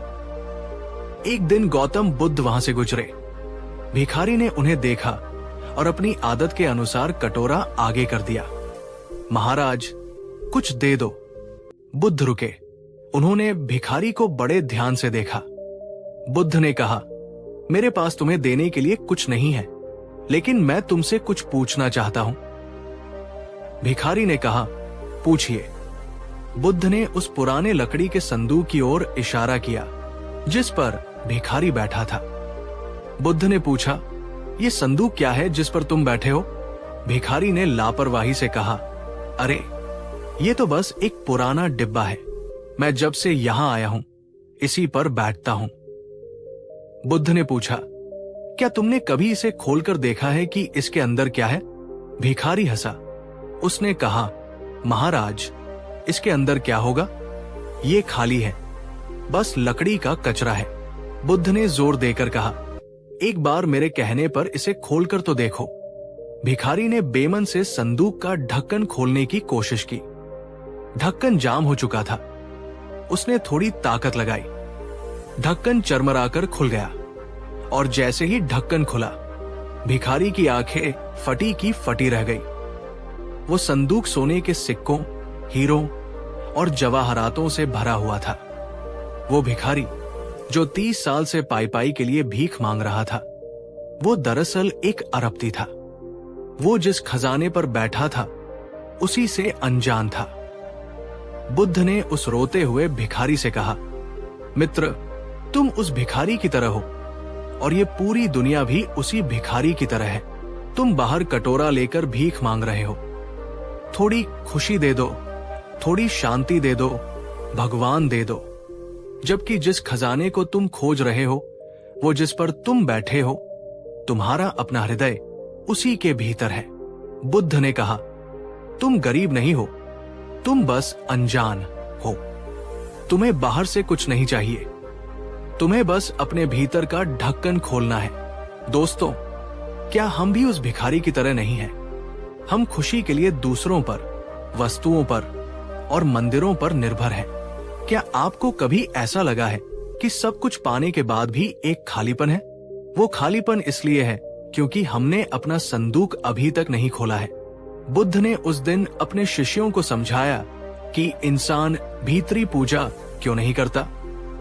[SPEAKER 1] एक दिन गौतम बुद्ध वहां से गुजरे। भिखारी ने उन्हें देखा और अपनी आदत के अनुसार कटोरा आगे कर दिया। महाराज कुछ दे दो। बुद्ध रुके। उन्होंने भिखारी को बड़े ध्यान से देखा। बुद्ध ने कहा, मेरे पास तुम्हें देने के लिए कुछ नहीं है, लेकिन मैं तुमसे कुछ पूछना चाहता हूं। भिखारी ने कहा, पूछिए। बुद्ध ने उस पुराने लकड़ी के संदूक की ओर इशारा किया जिस पर भिखारी बैठा था। बुद्ध ने पूछा, ये संदूक क्या है जिस पर तुम बैठे हो? भिखारी ने लापरवाही से कहा, अरे ये तो बस एक पुराना डिब्बा है, मैं जब से यहां आया हूं इसी पर बैठता हूं। बुद्ध ने पूछा, क्या तुमने कभी इसे खोलकर देखा है कि इसके अंदर क्या है? भिखारी हंसा। उसने कहा, महाराज इसके अंदर क्या होगा? ये खाली है, बस लकड़ी का कचरा है। बुद्ध ने जोर देकर कहा, एक बार मेरे कहने पर इसे खोलकर तो देखो। भिखारी ने बेमन से संदूक का ढक्कन खोलने की कोशिश की। ढक्कन जाम हो चुका था। उसने थोड़ी ताकत लगाई। ढक्कन चरमराकर खुल गया और जैसे ही ढक्कन खुला, भिखारी की आंखें फटी की फटी रह गई। वो संदूक सोने के सिक्कों, हीरों और जवाहरातों से भरा हुआ था। वो भिखारी जो 30 साल से पाई पाई के लिए भीख मांग रहा था, वो दरअसल एक अरबती था। वो जिस खजाने पर बैठा था उसी से अनजान था। बुद्ध ने उस रोते हुए भिखारी से कहा, मित्र तुम उस भिखारी की तरह हो और ये पूरी दुनिया भी उसी भिखारी की तरह है। तुम बाहर कटोरा लेकर भीख मांग रहे हो। थोड़ी खुशी दे दो, थोड़ी शांति दे दो, भगवान दे दो। जबकि जिस खजाने को तुम खोज रहे हो, वो जिस पर तुम बैठे हो, तुम्हारा अपना हृदय उसी के भीतर है। बुद्ध ने कहा, तुम गरीब नहीं हो, तुम बस अनजान हो। तुम्हें बाहर से कुछ नहीं चाहिए, तुम्हें बस अपने भीतर का ढक्कन खोलना है। दोस्तों, क्या हम भी उस भिखारी की तरह नहीं हैं? हम खुशी के लिए दूसरों पर, वस्तुओं पर और मंदिरों पर निर्भर हैं। क्या आपको कभी ऐसा लगा है कि सब कुछ पाने के बाद भी एक खालीपन है? वो खालीपन इसलिए है क्योंकि हमने अपना संदूक अभी तक नहीं खोला है। बुद्ध ने उस दिन अपने शिष्यों को समझाया कि इंसान भीतरी पूजा क्यों नहीं करता,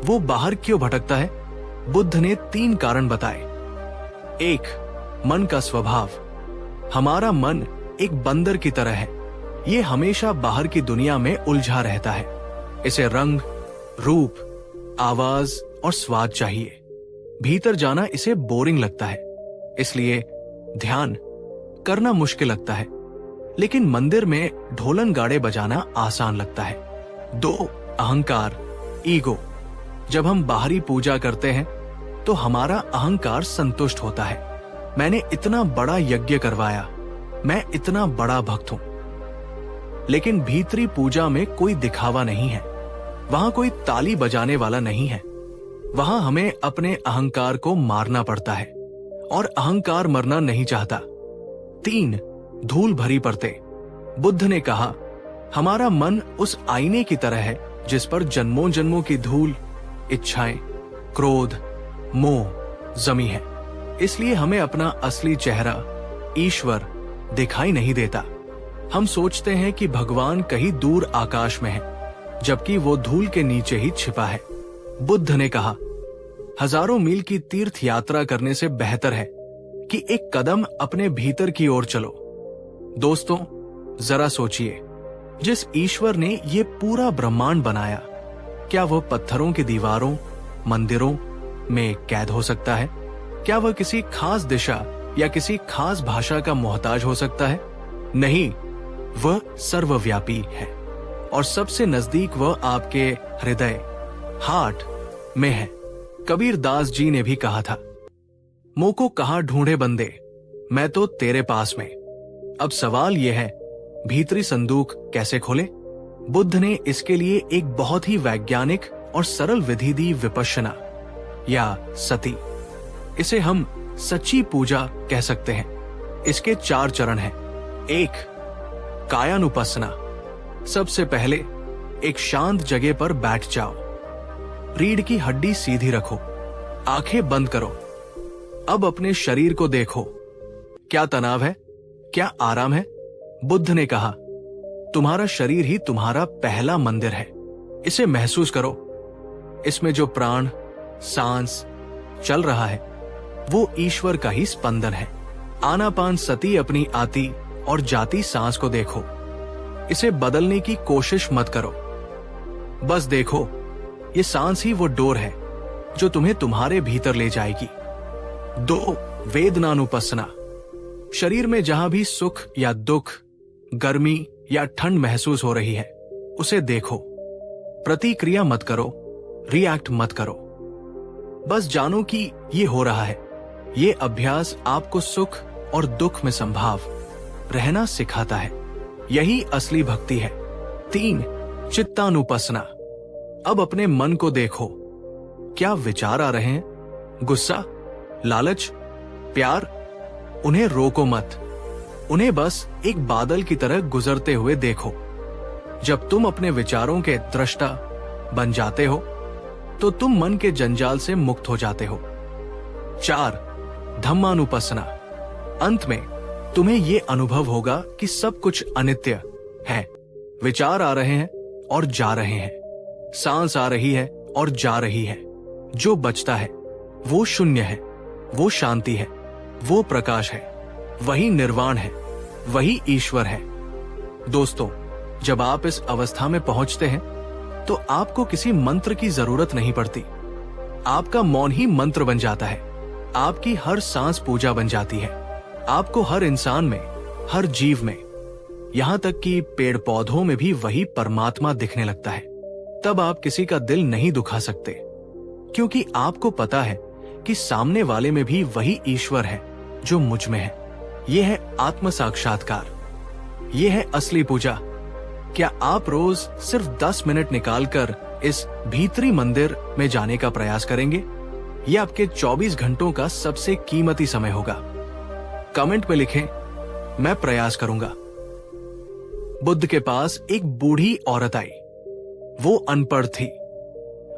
[SPEAKER 1] वो बाहर क्यों भटकता है। बुद्ध ने 3 कारण बताए। 1. मन का स्वभाव। हमारा मन एक बंदर की तरह है। ये हमेशा बाहर की दुनिया में उलझा रहता है। इसे रंग, रूप, आवाज और स्वाद चाहिए। भीतर जाना इसे बोरिंग लगता है, इसलिए ध्यान करना मुश्किल लगता है। लेकिन मंदिर में ढोलन गाड़े बजाना आसान लगता है। 2. अहंकार, ईगो। जब हम बाहरी पूजा करते हैं तो हमारा अहंकार संतुष्ट होता है। मैंने इतना बड़ा यज्ञ करवाया, मैं इतना बड़ा भक्त हूं। लेकिन भीतरी पूजा में कोई दिखावा नहीं है। वहां कोई ताली बजाने वाला नहीं है। वहां हमें अपने अहंकार को मारना पड़ता है और अहंकार मरना नहीं चाहता। 3. धूल भरी परतें। बुद्ध ने कहा, हमारा मन उस आईने की तरह है जिस पर जन्मों जन्मों की धूल, इच्छाएं, क्रोध, मोह जमी है। इसलिए हमें अपना असली चेहरा, ईश्वर, दिखाई नहीं देता। हम सोचते हैं कि भगवान कहीं दूर आकाश में है, जबकि वो धूल के नीचे ही छिपा है। बुद्ध ने कहा, हजारों मील की तीर्थ यात्रा करने से बेहतर है कि एक कदम अपने भीतर की ओर चलो। दोस्तों, जरा सोचिए, जिस ईश्वर ने ये पूरा ब्रह्मांड बनाया, क्या वह पत्थरों की दीवारों, मंदिरों में कैद हो सकता है? क्या वह किसी खास दिशा या किसी खास भाषा का मोहताज हो सकता है? नहीं, वह सर्वव्यापी है और सबसे नजदीक वह आपके हृदय, हार्ट में है। कबीर दास जी ने भी कहा था, मोको कहाँ ढूंढे बंदे, मैं तो तेरे पास में। अब सवाल यह है, भीतरी संदूक कैसे खोले? बुद्ध ने इसके लिए एक बहुत ही वैज्ञानिक और सरल विधि दी, विपश्यना या सती। इसे हम सच्ची पूजा कह सकते हैं। इसके 4 चरण हैं। 1. कायानुपस्सना। सबसे पहले एक शांत जगह पर बैठ जाओ। रीढ़ की हड्डी सीधी रखो, आंखें बंद करो। अब अपने शरीर को देखो। क्या तनाव है? क्या आराम है? बुद्ध ने कहा, तुम्हारा शरीर ही तुम्हारा पहला मंदिर है। इसे महसूस करो। इसमें जो प्राण, सांस चल रहा है, वो ईश्वर का ही स्पंदन है। आनापान सती अपनी आती और जाती सांस को देखो। इसे बदलने की कोशिश मत करो, बस देखो, ये सांस ही वो डोर है जो तुम्हें तुम्हारे भीतर ले जाएगी। 2. वेदनानुपस्सना। शरीर में जहां भी सुख या दुख, गर्मी या ठंड महसूस हो रही है, उसे देखो। प्रतिक्रिया मत करो, रिएक्ट मत करो, बस जानो कि ये हो रहा है। ये अभ्यास आपको सुख और दुख में संभाव रहना सिखाता है। यही असली भक्ति है। 3. चित्तानुपस्सना। अब अपने मन को देखो। क्या विचार आ रहे हैं? गुस्सा, लालच, प्यार? उन्हें रोको मत, उन्हें बस एक बादल की तरह गुजरते हुए देखो। जब तुम अपने विचारों के दृष्टा बन जाते हो तो तुम मन के जंजाल से मुक्त हो जाते हो। 4. धम्मानुपस्सना। अंत में तुम्हें यह अनुभव होगा कि सब कुछ अनित्य है। विचार आ रहे हैं और जा रहे हैं, सांस आ रही है और जा रही है। जो बचता है वो शून्य है, वो शांति है, वो प्रकाश है, वही निर्वाण है, वही ईश्वर है। दोस्तों, जब आप इस अवस्था में पहुंचते हैं तो आपको किसी मंत्र की जरूरत नहीं पड़ती। आपका मौन ही मंत्र बन जाता है। आपकी हर सांस पूजा बन जाती है। आपको हर इंसान में, हर जीव में, यहां तक कि पेड़ पौधों में भी वही परमात्मा दिखने लगता है। तब आप किसी का दिल नहीं दुखा सकते, क्योंकि आपको पता है कि सामने वाले में भी वही ईश्वर है जो मुझ में है। यह है आत्म साक्षात्कार, यह है असली पूजा। क्या आप रोज सिर्फ 10 मिनट निकालकर इस भीतरी मंदिर में जाने का प्रयास करेंगे? यह आपके 24 घंटों का सबसे कीमती समय होगा। कमेंट में लिखें, मैं प्रयास करूंगा। बुद्ध के पास एक बूढ़ी औरत आई। वो अनपढ़ थी,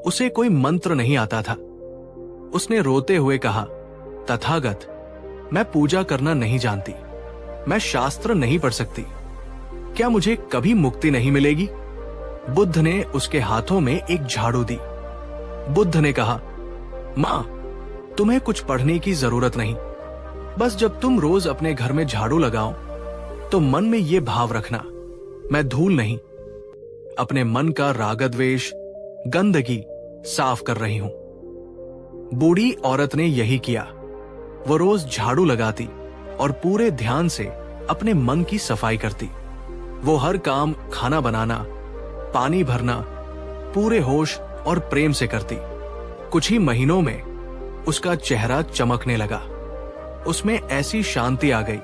[SPEAKER 1] उसे कोई मंत्र नहीं आता था। उसने रोते हुए कहा, तथागत, मैं पूजा करना नहीं जानती, मैं शास्त्र नहीं पढ़ सकती, क्या मुझे कभी मुक्ति नहीं मिलेगी? बुद्ध ने उसके हाथों में एक झाड़ू दी। बुद्ध ने कहा, मां, तुम्हें कुछ पढ़ने की जरूरत नहीं, बस जब तुम रोज अपने घर में झाड़ू लगाओ तो मन में ये भाव रखना, मैं धूल नहीं, अपने मन का रागद्वेष, गंदगी साफ कर रही हूं। बूढ़ी औरत ने यही किया। वो रोज झाड़ू लगाती और पूरे ध्यान से अपने मन की सफाई करती। वो हर काम, खाना बनाना, पानी भरना, पूरे होश और प्रेम से करती। कुछ ही महीनों में उसका चेहरा चमकने लगा। उसमें ऐसी शांति आ गई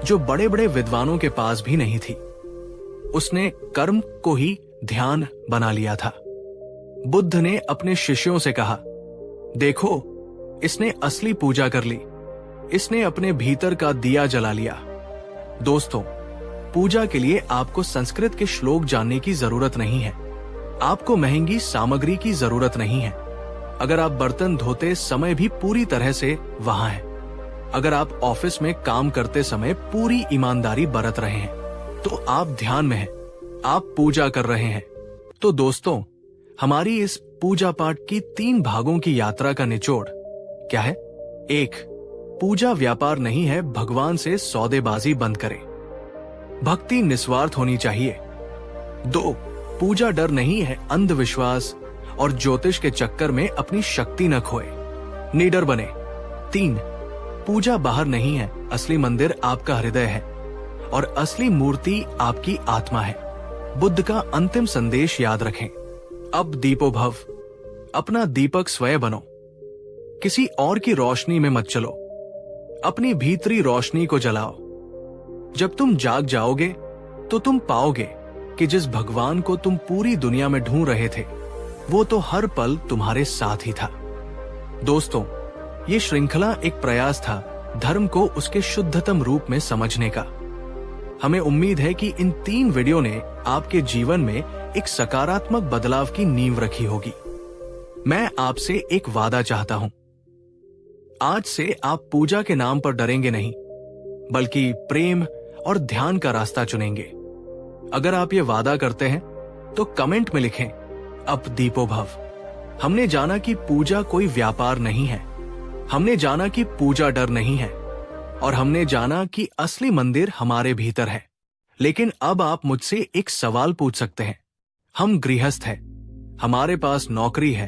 [SPEAKER 1] जो बड़े बड़े विद्वानों के पास भी नहीं थी। उसने कर्म को ही ध्यान बना लिया था। बुद्ध ने अपने शिष्यों से कहा, देखो, इसने असली पूजा कर ली, इसने अपने भीतर का दिया जला लिया। दोस्तों, पूजा के लिए आपको संस्कृत के श्लोक जानने की जरूरत नहीं है, आपको महंगी सामग्री की जरूरत नहीं है। अगर आप बर्तन धोते समय भी पूरी तरह से वहां हैं, अगर आप ऑफिस में काम करते समय पूरी ईमानदारी बरत रहे हैं, तो आप ध्यान में हैं, आप पूजा कर रहे हैं। तो दोस्तों, हमारी इस पूजा पाठ की 3 भागों की यात्रा का निचोड़ क्या है? 1. पूजा व्यापार नहीं है, भगवान से सौदेबाजी बंद करें। भक्ति निस्वार्थ होनी चाहिए। 2. पूजा डर नहीं है, अंधविश्वास और ज्योतिष के चक्कर में अपनी शक्ति न खोए, निडर बने। 3. पूजा बाहर नहीं है, असली मंदिर आपका हृदय है और असली मूर्ति आपकी आत्मा है। बुद्ध का अंतिम संदेश याद रखें, अब दीपो भव, अपना दीपक स्वयं बनो, किसी और की रोशनी में मत चलो, अपनी भीतरी रोशनी को जलाओ। जब तुम जाग जाओगे तो तुम पाओगे कि जिस भगवान को तुम पूरी दुनिया में ढूंढ रहे थे, वो तो हर पल तुम्हारे साथ ही था। दोस्तों, ये श्रृंखला एक प्रयास था धर्म को उसके शुद्धतम रूप में समझने का। हमें उम्मीद है कि इन 3 वीडियो ने आपके जीवन में एक सकारात्मक बदलाव की नींव रखी होगी। मैं आपसे एक वादा चाहता हूं, आज से आप पूजा के नाम पर डरेंगे नहीं, बल्कि प्रेम और ध्यान का रास्ता चुनेंगे। अगर आप ये वादा करते हैं तो कमेंट में लिखें, अब दीपो भव। हमने जाना कि पूजा कोई व्यापार नहीं है, हमने जाना कि पूजा डर नहीं है, और हमने जाना कि असली मंदिर हमारे भीतर है। लेकिन अब आप मुझसे एक सवाल पूछ सकते हैं। हम गृहस्थ हैं, हमारे पास नौकरी है,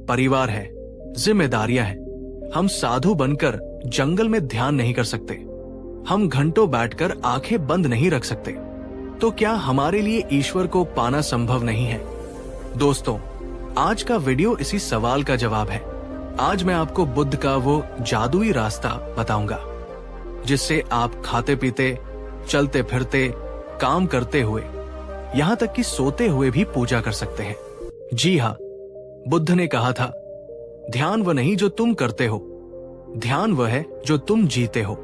[SPEAKER 1] परिवार है, जिम्मेदारियां हैं। हम साधु बनकर जंगल में ध्यान नहीं कर सकते, हम घंटों बैठकर आंखें बंद नहीं रख सकते। तो क्या हमारे लिए ईश्वर को पाना संभव नहीं है? दोस्तों, आज का वीडियो इसी सवाल का जवाब है। आज मैं आपको बुद्ध का वो जादुई रास्ता बताऊंगा जिससे आप खाते पीते, चलते फिरते, काम करते हुए, यहां तक कि सोते हुए भी पूजा कर सकते हैं। जी हाँ, बुद्ध ने कहा था, ध्यान वह नहीं जो तुम करते हो, ध्यान वह है जो तुम जीते हो।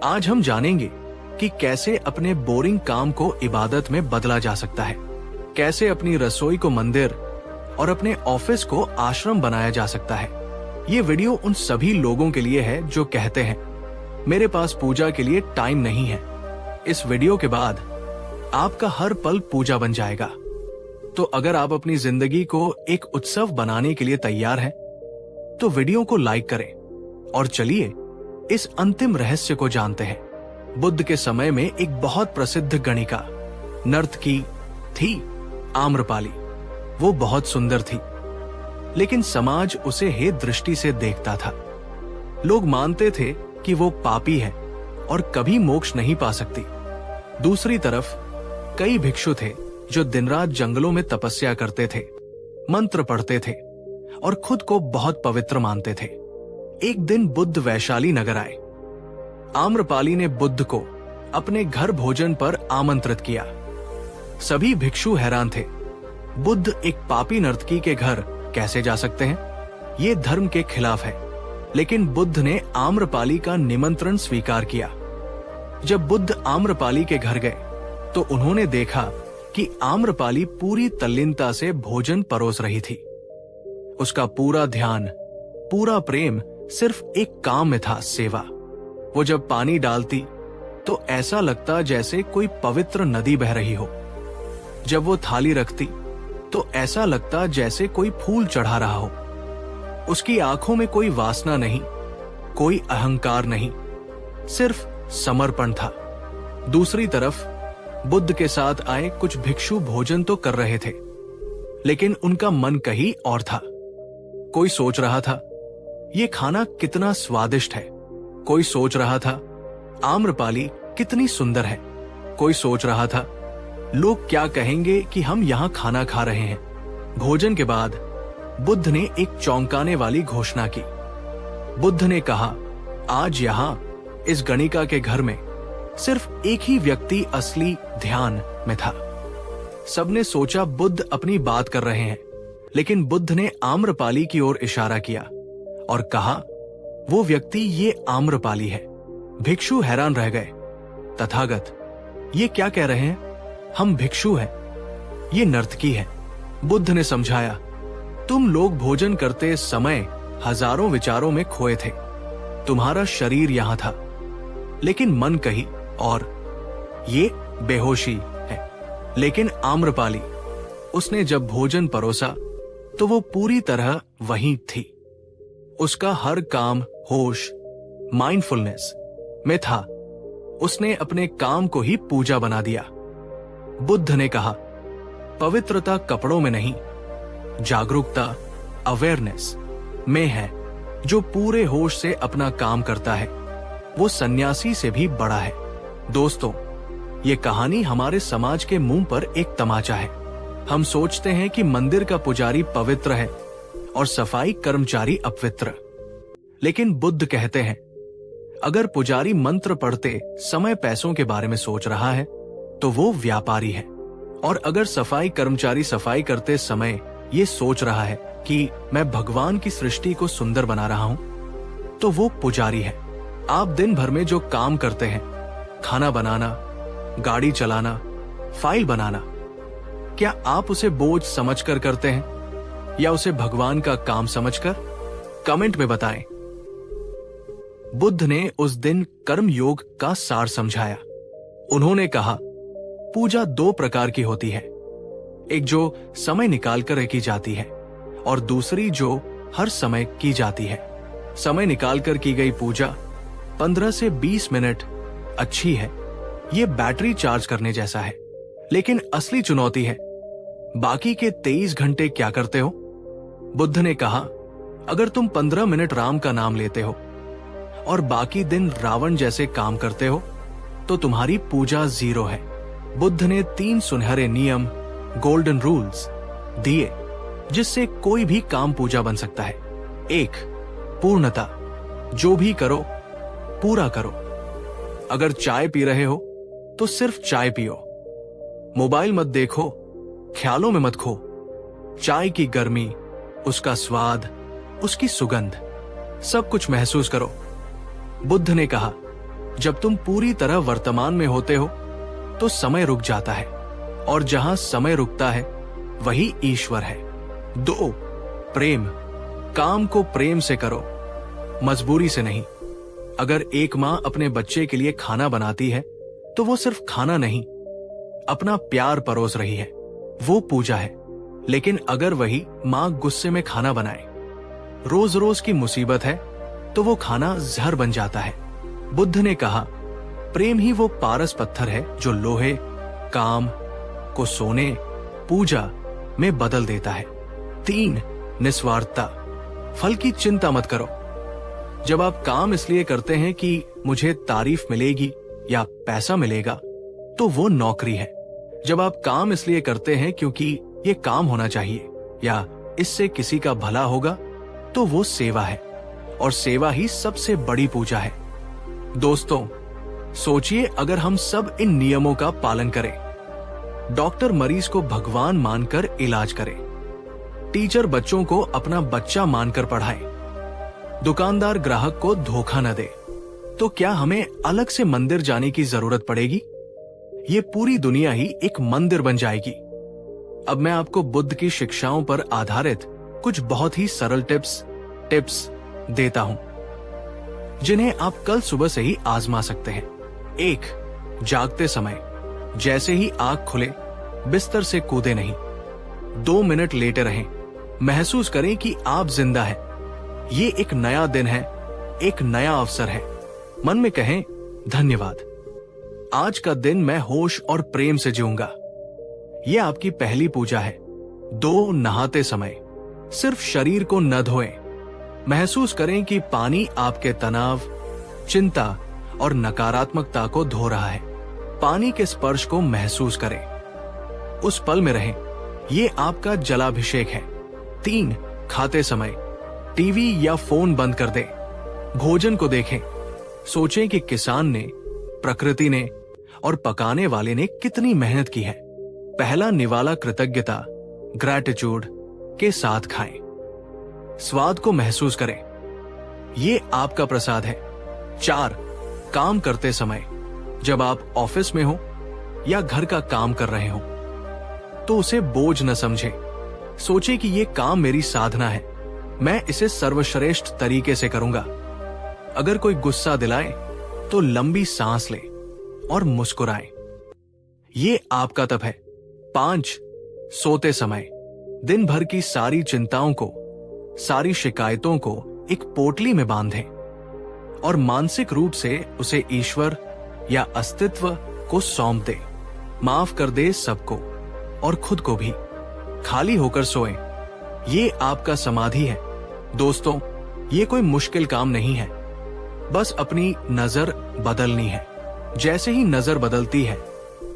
[SPEAKER 1] आज हम जानेंगे कि कैसे अपने बोरिंग काम को इबादत में बदला जा सकता है, कैसे अपनी रसोई को मंदिर और अपने ऑफिस को आश्रम बनाया जा सकता है। ये वीडियो उन सभी लोगों के लिए है जो कहते हैं, मेरे पास पूजा के लिए टाइम नहीं है। इस वीडियो के बाद आपका हर पल पूजा बन जाएगा। तो अगर आप अपनी जिंदगी को एक उत्सव बनाने के लिए तैयार हैं, तो वीडियो को लाइक करें और चलिए इस अंतिम रहस्य को जानते हैं। बुद्ध के समय में एक बहुत प्रसिद्ध गणिका, नर्तकी थी आम्रपाली। वो बहुत सुंदर थी, लेकिन समाज उसे हे दृष्टि से देखता था। लोग मानते थे कि वो पापी है और कभी मोक्ष नहीं पा सकती। दूसरी तरफ कई भिक्षु थे जो दिन रात जंगलों में तपस्या करते थे, मंत्र पढ़ते थे और खुद को बहुत पवित्र मानते थे। एक दिन बुद्ध वैशाली नगर आए। आम्रपाली ने बुद्ध को अपने घर भोजन पर आमंत्रित किया। सभी भिक्षु हैरान थे, बुद्ध एक पापी नर्तकी के घर कैसे जा सकते हैं? ये धर्म के खिलाफ है। लेकिन बुद्ध ने आम्रपाली का निमंत्रण स्वीकार किया। जब बुद्ध आम्रपाली के घर गए तो उन्होंने देखा कि आम्रपाली पूरी तल्लीनता से भोजन परोस रही थी। उसका पूरा ध्यान, पूरा प्रेम सिर्फ एक काम में था, सेवा। वो जब पानी डालती तो ऐसा लगता जैसे कोई पवित्र नदी बह रही हो। जब वो थाली रखती तो ऐसा लगता जैसे कोई फूल चढ़ा रहा हो। उसकी आंखों में कोई वासना नहीं, कोई अहंकार नहीं, सिर्फ समर्पण था। दूसरी तरफ बुद्ध के साथ आए कुछ भिक्षु भोजन तो कर रहे थे, लेकिन उनका मन कहीं और था। कोई सोच रहा था ये खाना कितना स्वादिष्ट है, कोई सोच रहा था आम्रपाली कितनी सुंदर है, कोई सोच रहा था लोग क्या कहेंगे कि हम यहाँ खाना खा रहे हैं। भोजन के बाद बुद्ध ने एक चौंकाने वाली घोषणा की। बुद्ध ने कहा, आज यहाँ इस गणिका के घर में सिर्फ एक ही व्यक्ति असली ध्यान में था। सबने सोचा बुद्ध अपनी बात कर रहे हैं, लेकिन बुद्ध ने आम्रपाली की ओर इशारा किया और कहा, वो व्यक्ति ये आम्रपाली है। भिक्षु हैरान रह गए। तथागत, ये क्या कह रहे हैं? हम भिक्षु हैं, ये नर्तकी है। बुद्ध ने समझाया, तुम लोग भोजन करते समय हजारों विचारों में खोए थे। तुम्हारा शरीर यहां था, लेकिन मन कहीं और। ये बेहोशी है। लेकिन आम्रपाली, उसने जब भोजन परोसा तो वो पूरी तरह वहीं थी। उसका हर काम होश, माइंडफुलनेस में था। उसने अपने काम को ही पूजा बना दिया। बुद्ध ने कहा, पवित्रता कपड़ों में नहीं, जागरूकता, अवेयरनेस में है। जो पूरे होश से अपना काम करता है वो सन्यासी से भी बड़ा है। दोस्तों, ये कहानी हमारे समाज के मुंह पर एक तमाचा है। हम सोचते हैं कि मंदिर का पुजारी पवित्र है और सफाई कर्मचारी अपवित्र। लेकिन बुद्ध कहते हैं, अगर पुजारी मंत्र पढ़ते समय पैसों के बारे में सोच रहा है तो वो व्यापारी है, और अगर सफाई कर्मचारी सफाई करते समय ये सोच रहा है कि मैं भगवान की सृष्टि को सुंदर बना रहा हूं, तो वो पुजारी है। आप दिन भर में जो काम करते हैं, खाना बनाना, गाड़ी चलाना, फाइल बनाना, क्या आप उसे बोझ समझकर करते हैं या उसे भगवान का काम समझकर? कमेंट में बताएं। बुद्ध ने उस दिन कर्म योग का सार समझाया। उन्होंने कहा, पूजा दो प्रकार की होती है, एक जो समय निकालकर की जाती है और दूसरी जो हर समय की जाती है। समय निकालकर की गई पूजा 15 से 20 मिनट अच्छी है, ये बैटरी चार्ज करने जैसा है। लेकिन असली चुनौती है, बाकी के 23 घंटे क्या करते हो? बुद्ध ने कहा, अगर तुम 15 मिनट राम का नाम लेते हो और बाकी दिन रावण जैसे काम करते हो तो तुम्हारी पूजा जीरो है। बुद्ध ने 3 सुनहरे नियम, गोल्डन रूल्स दिए जिससे कोई भी काम पूजा बन सकता है। 1, पूर्णता, जो भी करो पूरा करो। अगर चाय पी रहे हो तो सिर्फ चाय पियो। मोबाइल मत देखो, ख्यालों में मत खो। चाय की गर्मी, उसका स्वाद, उसकी सुगंध, सब कुछ महसूस करो। बुद्ध ने कहा, जब तुम पूरी तरह वर्तमान में होते हो तो समय रुक जाता है, और जहां समय रुकता है वही ईश्वर है। 2, प्रेम, काम को प्रेम से करो, मजबूरी से नहीं। अगर एक माँ अपने बच्चे के लिए खाना बनाती है तो वो सिर्फ खाना नहीं, अपना प्यार परोस रही है, वो पूजा है। लेकिन अगर वही माँ गुस्से में खाना बनाए, रोज रोज की मुसीबत है, तो वो खाना जहर बन जाता है। बुद्ध ने कहा, प्रेम ही वो पारस पत्थर है जो लोहे, काम को सोने, पूजा में बदल देता है। 3, निस्वार्थता, फल की चिंता मत करो। जब आप काम इसलिए करते हैं कि मुझे तारीफ मिलेगी या पैसा मिलेगा तो वो नौकरी है। जब आप काम इसलिए करते हैं क्योंकि ये काम होना चाहिए या इससे किसी का भला होगा तो वो सेवा है, और सेवा ही सबसे बड़ी पूजा है। दोस्तों, सोचिए अगर हम सब इन नियमों का पालन करें। डॉक्टर मरीज को भगवान मानकर इलाज करे, टीचर बच्चों को अपना बच्चा मानकर पढ़ाए, दुकानदार ग्राहक को धोखा न दे, तो क्या हमें अलग से मंदिर जाने की जरूरत पड़ेगी? ये पूरी दुनिया ही एक मंदिर बन जाएगी। अब मैं आपको बुद्ध की शिक्षाओं पर आधारित कुछ बहुत ही सरल टिप्स देता हूं, जिन्हें आप कल सुबह से ही आजमा सकते हैं। 1. जागते समय जैसे ही आंख खुले बिस्तर से कूदे नहीं। 2 मिनट लेटे रहें। महसूस करें कि आप जिंदा हैं। ये एक नया दिन है, एक नया अवसर है। मन में कहें, धन्यवाद, आज का दिन मैं होश और प्रेम से जीऊंगा। ये आपकी पहली पूजा है। 2. नहाते समय सिर्फ शरीर को न धोएं। महसूस करें कि पानी आपके तनाव, चिंता और नकारात्मकता को धो रहा है। पानी के स्पर्श को महसूस करें, उस पल में रहें। ये आपका जलाभिषेक है। 3. खाते समय टीवी या फोन बंद कर दें। भोजन को देखें। सोचें कि किसान ने, प्रकृति ने और पकाने वाले ने कितनी मेहनत की है। पहला निवाला कृतज्ञता, ग्रैटिट्यूड के साथ खाएं। स्वाद को महसूस करें, ये आपका प्रसाद है। 4. काम करते समय जब आप ऑफिस में हो या घर का काम कर रहे हो तो उसे बोझ न समझें। सोचें कि ये काम मेरी साधना है, मैं इसे सर्वश्रेष्ठ तरीके से करूंगा। अगर कोई गुस्सा दिलाए तो लंबी सांस लें और मुस्कुराएं। ये आपका तप है। 5. सोते समय दिन भर की सारी चिंताओं को, सारी शिकायतों को एक पोटली में बांधें और मानसिक रूप से उसे ईश्वर या अस्तित्व को सौंप दें। माफ कर दे सबको और खुद को भी। खाली होकर सोएं। ये आपका समाधि है। दोस्तों, ये कोई मुश्किल काम नहीं है, बस अपनी नजर बदलनी है। जैसे ही नजर बदलती है,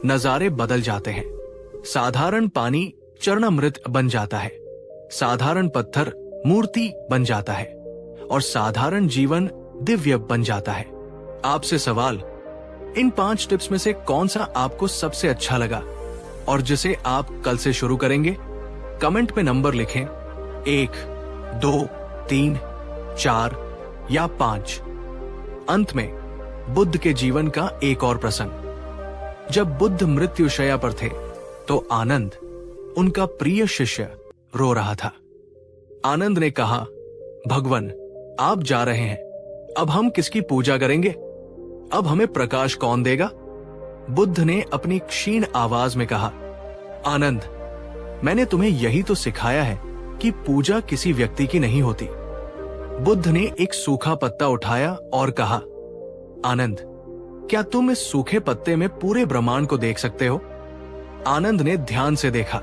[SPEAKER 1] नजारे बदल जाते हैं। साधारण पानी चरणामृत बन जाता है, साधारण पत्थर मूर्ति बन जाता है और साधारण जीवन दिव्य बन जाता है। आपसे सवाल, इन 5 टिप्स में से कौन सा आपको सबसे अच्छा लगा और जिसे आप कल से शुरू करेंगे? कमेंट में नंबर लिखें, 1, 2, 3, 4 या 5। अंत में बुद्ध के जीवन का एक और प्रसंग। जब बुद्ध मृत्युशैया पर थे तो आनंद, उनका प्रिय शिष्य, रो रहा था। आनंद ने कहा, भगवान, आप जा रहे हैं, अब हम किसकी पूजा करेंगे? अब हमें प्रकाश कौन देगा? बुद्ध ने अपनी क्षीण आवाज में कहा, आनंद, मैंने तुम्हें यही तो सिखाया है कि पूजा किसी व्यक्ति की नहीं होती। बुद्ध ने एक सूखा पत्ता उठाया और कहा, आनंद, क्या तुम इस सूखे पत्ते में पूरे ब्रह्मांड को देख सकते हो? आनंद ने ध्यान से देखा।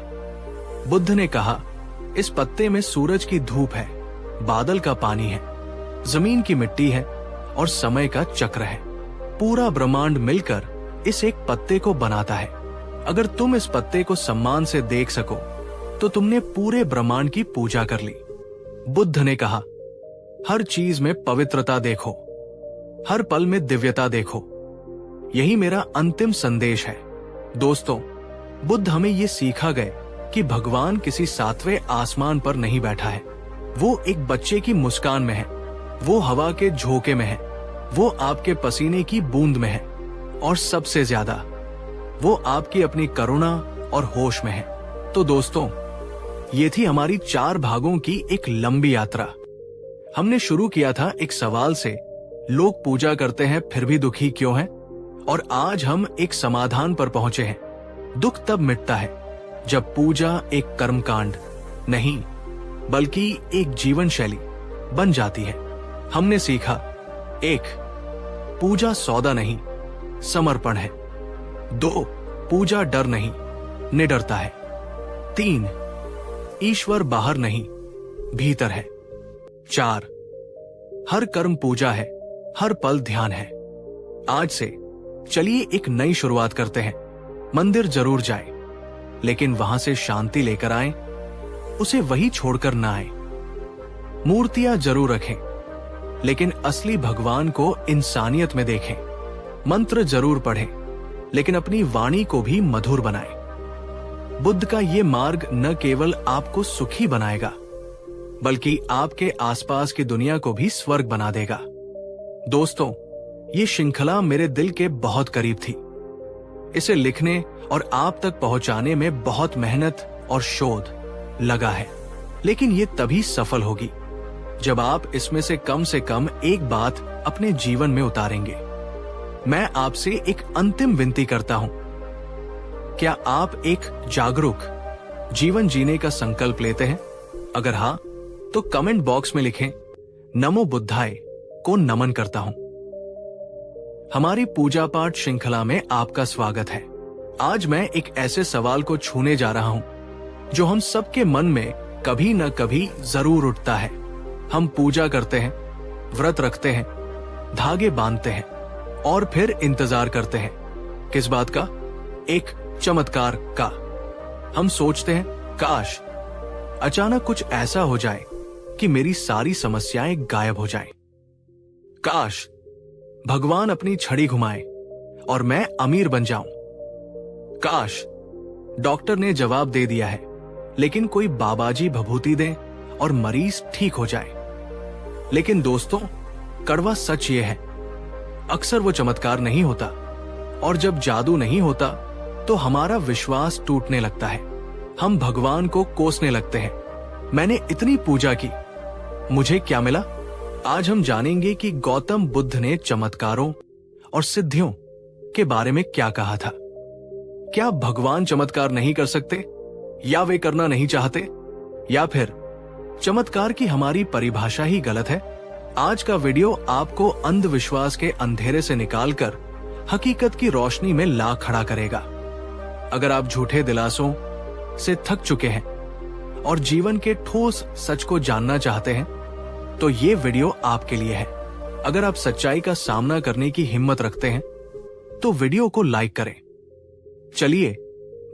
[SPEAKER 1] बुद्ध ने कहा, इस पत्ते में सूरज की धूप है, बादल का पानी है, जमीन की मिट्टी है और समय का चक्र है। पूरा ब्रह्मांड मिलकर इस एक पत्ते को बनाता है। अगर तुम इस पत्ते को सम्मान से देख सको तो तुमने पूरे ब्रह्मांड की पूजा कर ली। बुद्ध ने कहा, हर चीज में पवित्रता देखो, हर पल में दिव्यता देखो। यही मेरा अंतिम संदेश है। दोस्तों, बुद्ध हमें ये सीखा गए कि भगवान किसी 7वें आसमान पर नहीं बैठा है। वो एक बच्चे की मुस्कान में है, वो हवा के झोंके में है, वो आपके पसीने की बूंद में है और सबसे ज्यादा वो आपकी अपनी करुणा और होश में है। तो दोस्तों, ये थी हमारी 4 भागों की एक लंबी यात्रा। हमने शुरू किया था एक सवाल से, लोग पूजा करते हैं फिर भी दुखी क्यों हैं? और आज हम एक समाधान पर पहुंचे हैं। दुख तब मिटता है जब पूजा एक कर्मकांड नहीं बल्कि एक जीवन शैली बन जाती है। हमने सीखा, 1, पूजा सौदा नहीं, समर्पण है। 2, पूजा डर नहीं, निडरता है। 3, ईश्वर बाहर नहीं, भीतर है। 4, हर कर्म पूजा है, हर पल ध्यान है। आज से चलिए एक नई शुरुआत करते हैं। मंदिर जरूर जाएं, लेकिन वहां से शांति लेकर आएं, उसे वही छोड़कर ना आएं। मूर्तियां जरूर रखें, लेकिन असली भगवान को इंसानियत में देखें। मंत्र जरूर पढ़ें, लेकिन अपनी वाणी को भी मधुर बनाएं। बुद्ध का ये मार्ग न केवल आपको सुखी बनाएगा, बल्कि आपके आसपास की दुनिया को भी स्वर्ग बना देगा। दोस्तों, ये श्रृंखला मेरे दिल के बहुत करीब थी। इसे लिखने और आप तक पहुंचाने में बहुत मेहनत और शोध लगा है, लेकिन ये तभी सफल होगी जब आप इसमें से कम एक बात अपने जीवन में उतारेंगे। मैं आपसे एक अंतिम विनती करता हूं, क्या आप एक जागरूक जीवन जीने का संकल्प लेते हैं? अगर हाँ, तो कमेंट बॉक्स में लिखें, नमो बुद्धाय को नमन करता हूं। हमारी पूजा पाठ श्रृंखला में आपका स्वागत है। आज मैं एक ऐसे सवाल को छूने जा रहा हूं जो हम सबके मन में कभी न कभी जरूर उठता है। हम पूजा करते हैं, व्रत रखते हैं, धागे बांधते हैं और फिर इंतजार करते हैं। किस बात का? एक चमत्कार का। हम सोचते हैं, काश अचानक कुछ ऐसा हो जाए कि मेरी सारी समस्याएं गायब हो जाएं। काश भगवान अपनी छड़ी घुमाए और मैं अमीर बन जाऊं। काश डॉक्टर ने जवाब दे दिया है, लेकिन कोई बाबाजी भभूति दे और मरीज ठीक हो जाए। लेकिन दोस्तों, कड़वा सच ये है, अक्सर वो चमत्कार नहीं होता, और जब जादू नहीं होता तो हमारा विश्वास टूटने लगता है। हम भगवान को कोसने लगते हैं। मैंने इतनी पूजा की, मुझे क्या मिला? आज हम जानेंगे कि गौतम बुद्ध ने चमत्कारों और सिद्धियों के बारे में क्या कहा था। क्या भगवान चमत्कार नहीं कर सकते, या वे करना नहीं चाहते, या फिर चमत्कार की हमारी परिभाषा ही गलत है? आज का वीडियो आपको अंधविश्वास के अंधेरे से निकालकर हकीकत की रोशनी में ला खड़ा करेगा। अगर आप झूठे दिलासों से थक चुके हैं और जीवन के ठोस सच को जानना चाहते हैं, तो ये वीडियो आपके लिए है। अगर आप सच्चाई का सामना करने की हिम्मत रखते हैं, तो वीडियो को लाइक करें। चलिए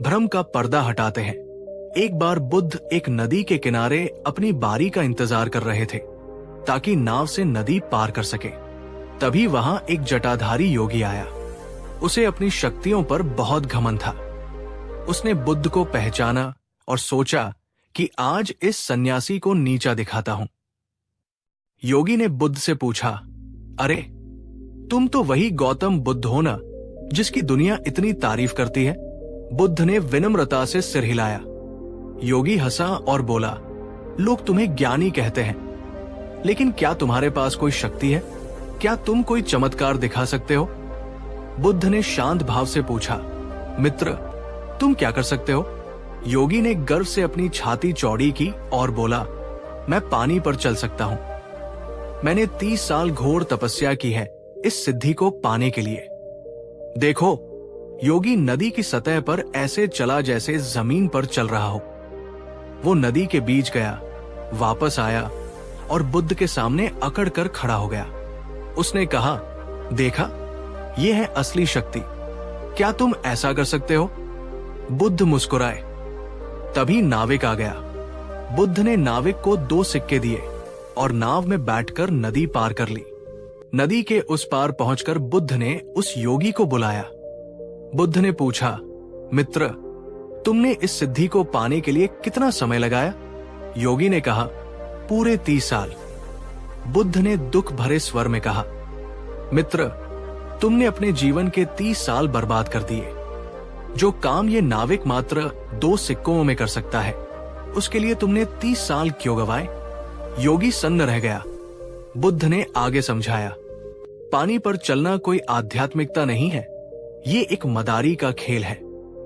[SPEAKER 1] भ्रम का पर्दा हटाते हैं। एक बार बुद्ध एक नदी के किनारे अपनी बारी का इंतजार कर रहे थे ताकि नाव से नदी पार कर सके। तभी वहां एक जटाधारी योगी आया। उसे अपनी शक्तियों पर बहुत घमंड था। उसने बुद्ध को पहचाना और सोचा कि आज इस सन्यासी को नीचा दिखाता हूं। योगी ने बुद्ध से पूछा, अरे तुम तो वही गौतम बुद्ध हो ना, जिसकी दुनिया इतनी तारीफ करती है? बुद्ध ने विनम्रता से सिर हिलाया। योगी हंसा और बोला, लोग तुम्हें ज्ञानी कहते हैं, लेकिन क्या तुम्हारे पास कोई शक्ति है? क्या तुम कोई चमत्कार दिखा सकते हो? बुद्ध ने शांत भाव से पूछा, मित्र तुम क्या कर सकते हो? योगी ने गर्व से अपनी छाती चौड़ी की और बोला, मैं पानी पर चल सकता हूं। मैंने 30 साल घोर तपस्या की है इस सिद्धि को पाने के लिए। देखो, योगी नदी की सतह पर ऐसे चला जैसे जमीन पर चल रहा हो। वो नदी के बीच गया, वापस आया और बुद्ध के सामने अकड़ कर खड़ा हो गया। उसने कहा, देखा, ये है असली शक्ति। क्या तुम ऐसा कर सकते हो? बुद्ध मुस्कुराए। तभी नाविक आ गया। बुद्ध ने नाविक को 2 सिक्के दिए और नाव में बैठकर नदी पार कर ली। नदी के उस पार पहुंचकर बुद्ध ने उस योगी को बुलाया। बुद्ध ने पूछा, मित्र तुमने इस सिद्धि को पाने के लिए कितना समय लगाया? योगी ने कहा, पूरे 30 साल। बुद्ध ने दुख भरे स्वर में कहा, मित्र तुमने अपने जीवन के 30 साल बर्बाद कर दिए। जो काम ये नाविक मात्र 2 सिक्कों में कर सकता है, उसके लिए तुमने 30 साल क्यों गवाए? योगी सन्न रह गया। बुद्ध ने आगे समझाया, पानी पर चलना कोई आध्यात्मिकता नहीं है, ये एक मदारी का खेल है।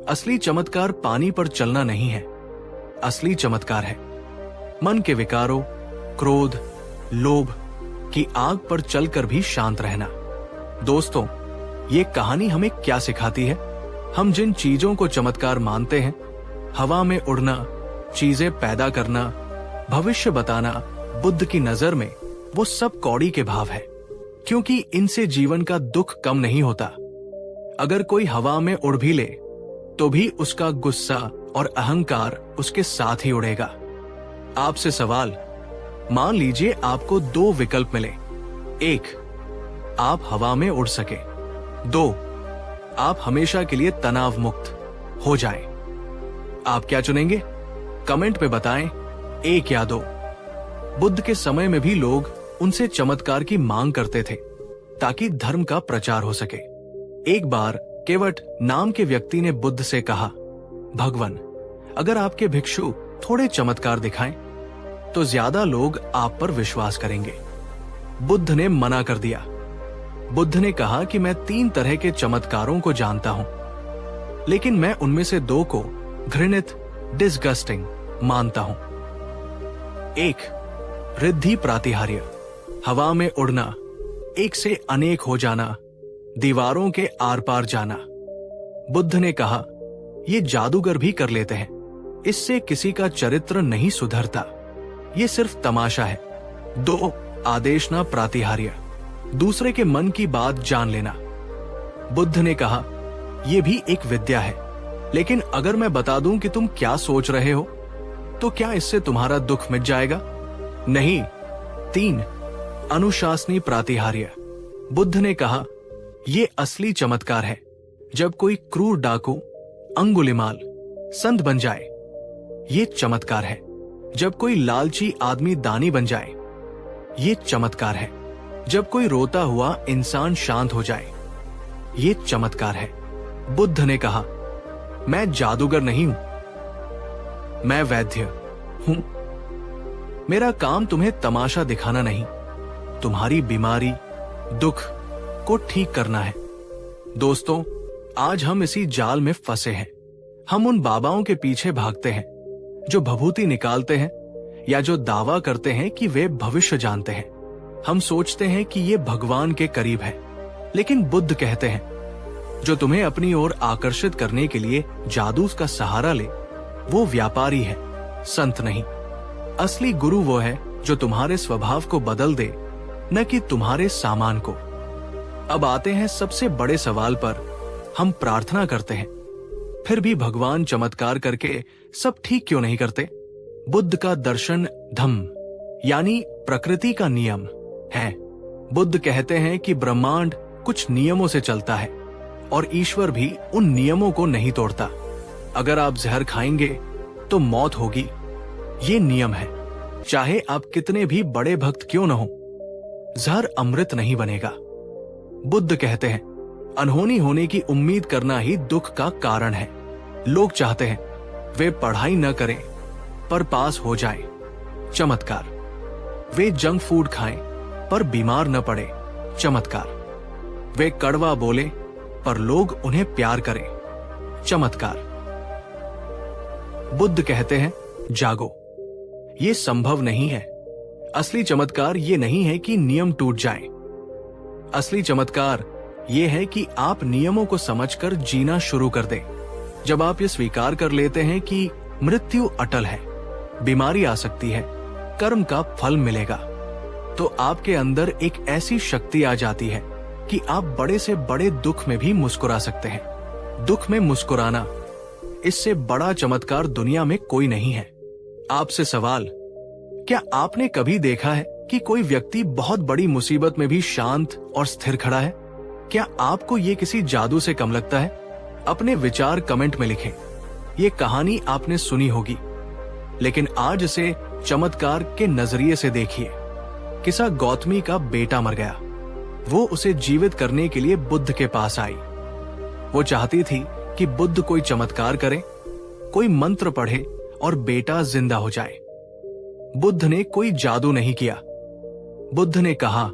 [SPEAKER 1] असली चमत्कार पानी पर चलना नहीं है। असली चमत्कार है मन के विकारों, क्रोध, लोभ की आग पर चलकर भी शांत रहना। दोस्तों, ये कहानी हमें क्या सिखाती है? हम जिन चीजों को चमत्कार मानते हैं, हवा में उड़ना, चीजें पैदा करना, भविष्य बताना, बुद्ध की नजर में वो सब कौड़ी के भाव है, क्योंकि इनसे जीवन का दुख कम नहीं होता। अगर कोई हवा में उड़ भी ले तो भी उसका गुस्सा और अहंकार उसके साथ ही उड़ेगा। आपसे सवाल, मान लीजिए आपको 2 विकल्प मिले। 1, आप हवा में उड़ सके। 2, आप हमेशा के लिए तनाव मुक्त हो जाएं। आप क्या चुनेंगे? कमेंट में बताएं, 1 या 2। बुद्ध के समय में भी लोग उनसे चमत्कार की मांग करते थे ताकि धर्म का प्रचार हो सके। एक बार केवट नाम के व्यक्ति ने बुद्ध से कहा, भगवान, अगर आपके भिक्षु थोड़े चमत्कार दिखाएं तो ज्यादा लोग आप पर विश्वास करेंगे। बुद्ध ने मना कर दिया। बुद्ध ने कहा कि मैं 3 तरह के चमत्कारों को जानता हूं, लेकिन मैं उनमें से 2 को घृणित, डिस्गस्टिंग मानता हूं। 1. रिद्धि प्रातिहार्य, हवा में उड़ना, एक से अनेक हो जाना, दीवारों के आर पार जाना। बुद्ध ने कहा, ये जादूगर भी कर लेते हैं, इससे किसी का चरित्र नहीं सुधरता, ये सिर्फ तमाशा है। 2. आदेशना प्रातिहार्य, दूसरे के मन की बात जान लेना। बुद्ध ने कहा, यह भी एक विद्या है, लेकिन अगर मैं बता दूं कि तुम क्या सोच रहे हो तो क्या इससे तुम्हारा दुख मिट जाएगा? नहीं। 3. अनुशासनी प्रातिहार्य, बुद्ध ने कहा, यह असली चमत्कार है जब कोई क्रूर डाकू अंगुलिमाल संत बन जाए। ये चमत्कार है जब कोई लालची आदमी दानी बन जाए। ये चमत्कार है जब कोई रोता हुआ इंसान शांत हो जाए। ये चमत्कार है। बुद्ध ने कहा, मैं जादूगर नहीं हूं, मैं वैद्य हूं। मेरा काम तुम्हें तमाशा दिखाना नहीं, तुम्हारी बीमारी, दुख को ठीक करना है। दोस्तों, आज हम इसी जाल में फंसे हैं। हम उन बाबाओं के पीछे भागते हैं जो भभूति निकालते हैं या जो दावा करते हैं कि वे भविष्य जानते हैं। हम सोचते हैं कि ये भगवान के करीब है, लेकिन बुद्ध कहते हैं, जो तुम्हें अपनी ओर आकर्षित करने के लिए जादू का सहारा ले, वो व्यापारी है, संत नहीं। असली गुरु वो है जो तुम्हारे स्वभाव को बदल दे, न कि तुम्हारे सामान को। अब आते हैं सबसे बड़े सवाल पर। हम प्रार्थना करते हैं, फिर भी भगवान चमत्कार करके सब ठीक क्यों नहीं करते? बुद्ध का दर्शन धम्म यानी प्रकृति का नियम है। बुद्ध कहते हैं कि ब्रह्मांड कुछ नियमों से चलता है और ईश्वर भी उन नियमों को नहीं तोड़ता। अगर आप जहर खाएंगे तो मौत होगी, ये नियम है। चाहे आप कितने भी बड़े भक्त क्यों न हो, जहर अमृत नहीं बनेगा। बुद्ध कहते हैं, अनहोनी होने की उम्मीद करना ही दुख का कारण है। लोग चाहते हैं वे पढ़ाई न करें पर पास हो जाएं, चमत्कार। वे जंक फूड खाएं पर बीमार न पड़े, चमत्कार। वे कड़वा बोले पर लोग उन्हें प्यार करें, चमत्कार। बुद्ध कहते हैं, जागो। ये संभव नहीं है। असली चमत्कार ये नहीं है कि नियम टूट जाएं। असली चमत्कार ये है कि आप नियमों को समझकर जीना शुरू कर दें। जब आप ये स्वीकार कर लेते हैं कि मृत्यु अटल है, बीमारी आ सकती है, कर्म का फल मिलेगा, तो आपके अंदर एक ऐसी शक्ति आ जाती है कि आप बड़े से बड़े दुख में भी मुस्कुरा सकते हैं। दुख में मुस्कुराना, इससे बड़ा चमत्कार दुनिया में कोई नहीं है। आपसे सवाल, क्या आपने कभी देखा है कि कोई व्यक्ति बहुत बड़ी मुसीबत में भी शांत और स्थिर खड़ा है? क्या आपको ये किसी जादू से कम लगता है? अपने विचार कमेंट में लिखें। ये कहानी आपने सुनी होगी, लेकिन आज इसे चमत्कार के नजरिए से देखिए। किसा गौतमी का बेटा मर गया। वो उसे जीवित करने के लिए बुद्ध के पास आई। वो चाहती थी कि बुद्ध कोई चमत्कार करे, कोई मंत्र पढ़े और बेटा जिंदा हो जाए। बुद्ध ने कोई जादू नहीं किया। बुद्ध ने कहा,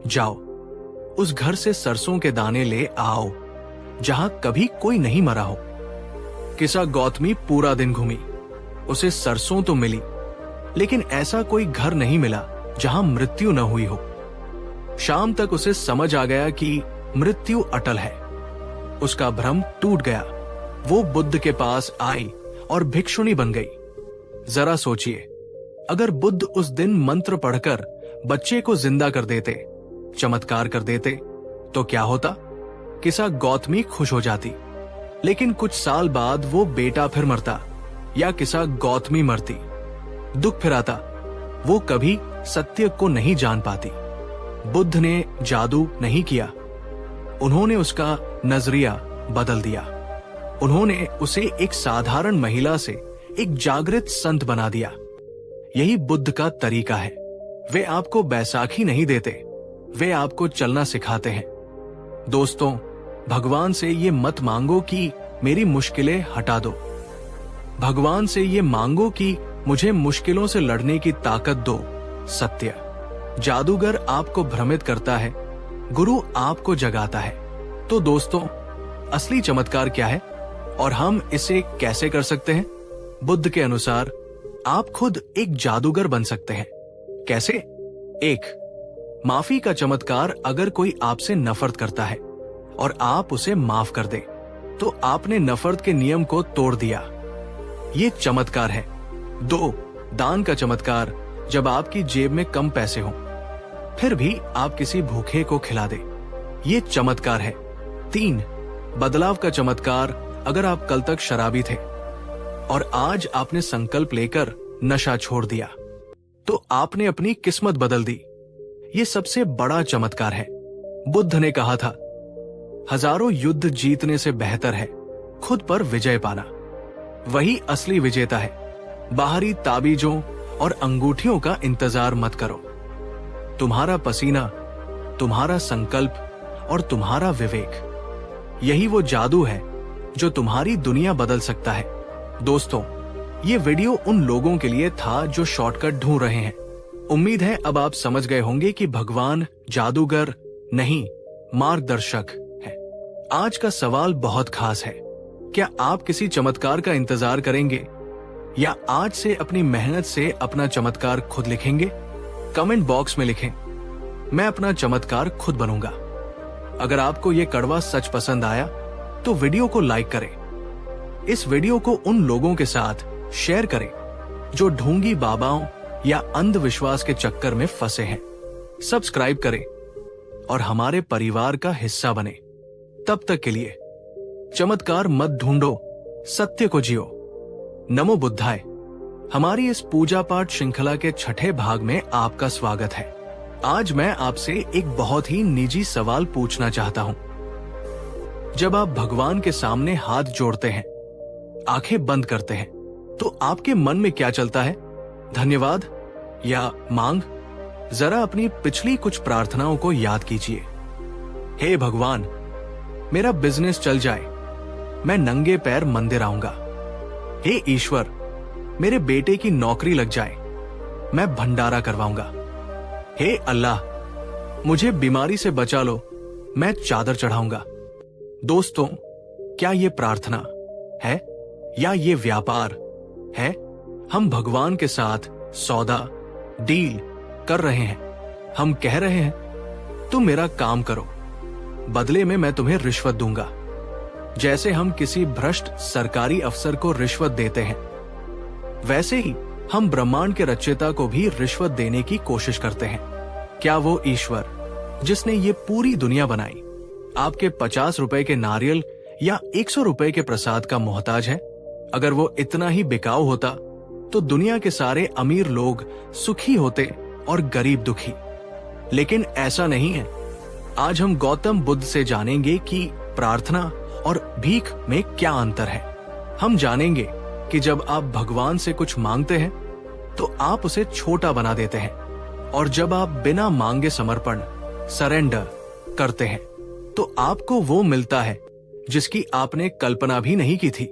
[SPEAKER 1] जाओ उस घर से सरसों के दाने ले आओ जहां कभी कोई नहीं मरा हो। किसा गौतमी पूरा दिन घूमी, उसे सरसों तो मिली, लेकिन ऐसा कोई घर नहीं मिला जहां मृत्यु न हुई हो। शाम तक उसे समझ आ गया कि मृत्यु अटल है। उसका भ्रम टूट गया। वो बुद्ध के पास आई और भिक्षुणी बन गई। जरा सोचिए, अगर बुद्ध उस दिन मंत्र पढ़कर बच्चे को जिंदा कर देते, चमत्कार कर देते, तो क्या होता? किसा गौतमी खुश हो जाती, लेकिन कुछ साल बाद वो बेटा फिर मरता या किसा गौतमी मरती। दुख फिर आता। वो कभी सत्य को नहीं जान पाती। बुद्ध ने जादू नहीं किया, उन्होंने उसका नजरिया बदल दिया। उन्होंने उसे एक साधारण महिला से एक जागृत संत बना दिया। यही बुद्ध का तरीका है। वे आपको बैसाखी नहीं देते, वे आपको चलना सिखाते हैं। दोस्तों, भगवान से ये मत मांगो कि मेरी मुश्किलें हटा दो। भगवान से ये मांगो कि मुझे मुश्किलों से लड़ने की ताकत दो। सत्य। जादूगर आपको भ्रमित करता है, गुरु आपको जगाता है। तो दोस्तों, असली चमत्कार क्या है और हम इसे कैसे कर सकते हैं? बुद्ध के अनुसार आप खुद एक जादूगर बन सकते हैं। कैसे? 1. माफी का चमत्कार। अगर कोई आपसे नफरत करता है और आप उसे माफ कर दे, तो आपने नफरत के नियम को तोड़ दिया। ये चमत्कार है। 2. दान का चमत्कार। जब आपकी जेब में कम पैसे हों, फिर भी आप किसी भूखे को खिला दे, ये चमत्कार है। 3. बदलाव का चमत्कार। अगर आप कल तक शराबी थे और आज आपने संकल्प लेकर नशा छोड़ दिया, तो आपने अपनी किस्मत बदल दी। ये सबसे बड़ा चमत्कार है। बुद्ध ने कहा था, हजारों युद्ध जीतने से बेहतर है खुद पर विजय पाना। वही असली विजेता है। बाहरी ताबीजों और अंगूठियों का इंतजार मत करो। तुम्हारा पसीना, तुम्हारा संकल्प और तुम्हारा विवेक, यही वो जादू है जो तुम्हारी दुनिया बदल सकता है। दोस्तों, ये वीडियो उन लोगों के लिए था जो शॉर्टकट ढूंढ रहे हैं। उम्मीद है अब आप समझ गए होंगे कि भगवान जादूगर नहीं, मार्गदर्शक है। आज का सवाल बहुत खास है। क्या आप किसी चमत्कार का इंतजार करेंगे या आज से अपनी मेहनत से अपना चमत्कार खुद लिखेंगे? कमेंट बॉक्स में लिखें, मैं अपना चमत्कार खुद बनूंगा। अगर आपको ये कड़वा सच पसंद आया तो वीडियो को लाइक करें। इस वीडियो को उन लोगों के साथ शेयर करें जो ढोंगी बाबाओं या अंधविश्वास के चक्कर में फंसे हैं। सब्सक्राइब करें और हमारे परिवार का हिस्सा बने। तब तक के लिए चमत्कार मत ढूंढो, सत्य को जियो। नमो बुद्धाय। हमारी इस पूजा पाठ श्रृंखला के 6ठे भाग में आपका स्वागत है। आज मैं आपसे एक बहुत ही निजी सवाल पूछना चाहता हूं। जब आप भगवान के सामने हाथ जोड़ते हैं, आंखें बंद करते हैं, तो आपके मन में क्या चलता है? धन्यवाद या मांग? जरा अपनी पिछली कुछ प्रार्थनाओं को याद कीजिए। हे भगवान, मेरा बिजनेस चल जाए, मैं नंगे पैर मंदिर आऊंगा। हे ईश्वर, मेरे बेटे की नौकरी लग जाए, मैं भंडारा करवाऊंगा। हे अल्लाह, मुझे बीमारी से बचा लो, मैं चादर चढ़ाऊंगा। दोस्तों, क्या ये प्रार्थना है या ये व्यापार है? हम भगवान के साथ सौदा, डील कर रहे हैं। हम कह रहे हैं, तुम मेरा काम करो, बदले में मैं तुम्हें रिश्वत दूंगा। जैसे हम किसी भ्रष्ट सरकारी अफसर को रिश्वत देते हैं, वैसे ही हम ब्रह्मांड के रचयिता को भी रिश्वत देने की कोशिश करते हैं। क्या वो ईश्वर जिसने ये पूरी दुनिया बनाई आपके 50 रुपए के नारियल या 100 रुपए के प्रसाद का मोहताज है? अगर वो इतना ही बिकाऊ होता तो दुनिया के सारे अमीर लोग सुखी होते और गरीब दुखी। लेकिन ऐसा नहीं है। आज हम गौतम बुद्ध से जानेंगे कि प्रार्थना और भीख में क्या अंतर है। हम जानेंगे कि जब आप भगवान से कुछ मांगते हैं तो आप उसे छोटा बना देते हैं, और जब आप बिना मांगे समर्पण, सरेंडर करते हैं, तो आपको वो मिलता है जिसकी आपने कल्पना भी नहीं की थी।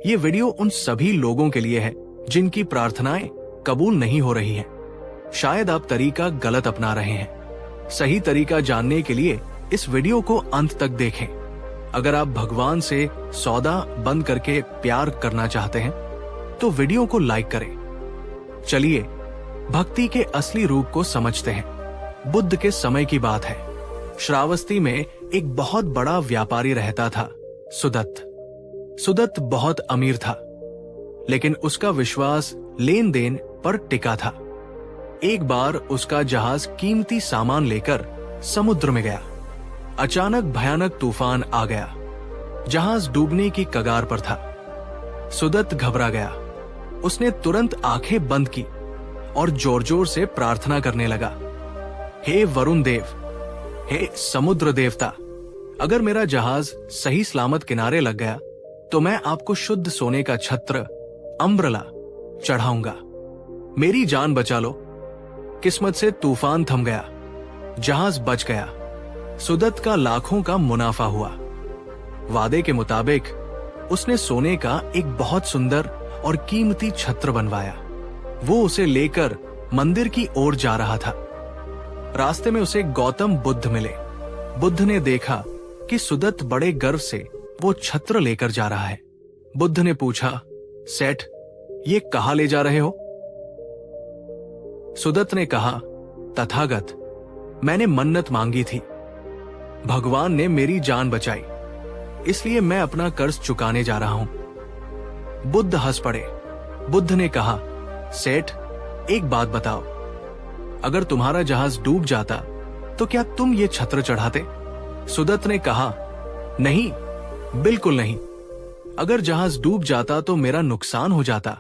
[SPEAKER 1] ये वीडियो उन सभी लोगों के लिए है जिनकी प्रार्थनाएं कबूल नहीं हो रही हैं। शायद आप तरीका गलत अपना रहे हैं। सही तरीका जानने के लिए इस वीडियो को अंत तक देखें। अगर आप भगवान से सौदा बंद करके प्यार करना चाहते हैं तो वीडियो को लाइक करें। चलिए भक्ति के असली रूप को समझते हैं। बुद्ध के समय की बात है। श्रावस्ती में एक बहुत बड़ा व्यापारी रहता था, सुदत्त। सुदत्त बहुत अमीर था, लेकिन उसका विश्वास लेन देन पर टिका था। एक बार उसका जहाज कीमती सामान लेकर समुद्र में गया। अचानक भयानक तूफान आ गया। जहाज डूबने की कगार पर था। सुदत्त घबरा गया। उसने तुरंत आंखें बंद की और जोर जोर से प्रार्थना करने लगा। हे वरुण देव, हे समुद्र देवता, अगर मेरा जहाज सही सलामत किनारे लग गया तो मैं आपको शुद्ध सोने का छत्र, अम्ब्रेला चढ़ाऊंगा। मेरी जान बचा लो। किस्मत से तूफान थम गया। जहाज बच गया। सुदत्त का लाखों का मुनाफा हुआ। वादे के मुताबिक उसने सोने का एक बहुत सुंदर और कीमती छत्र बनवाया। वो उसे लेकर मंदिर की ओर जा रहा था। रास्ते में उसे गौतम बुद्ध मिले। बुद्ध ने देखा कि सुदत्त बड़े गर्व से वो छत्र लेकर जा रहा है। बुद्ध ने पूछा, सेठ, ये कहां ले जा रहे हो? सुदत्त ने कहा, तथागत, मैंने मन्नत मांगी थी। भगवान ने मेरी जान बचाई, इसलिए मैं अपना कर्ज चुकाने जा रहा हूं। बुद्ध हंस पड़े। बुद्ध ने कहा, सेठ, एक बात बताओ, अगर तुम्हारा जहाज डूब जाता तो क्या तुम ये छत्र चढ़ाते? सुदत्त ने कहा, नहीं, बिल्कुल नहीं। अगर जहाज डूब जाता तो मेरा नुकसान हो जाता,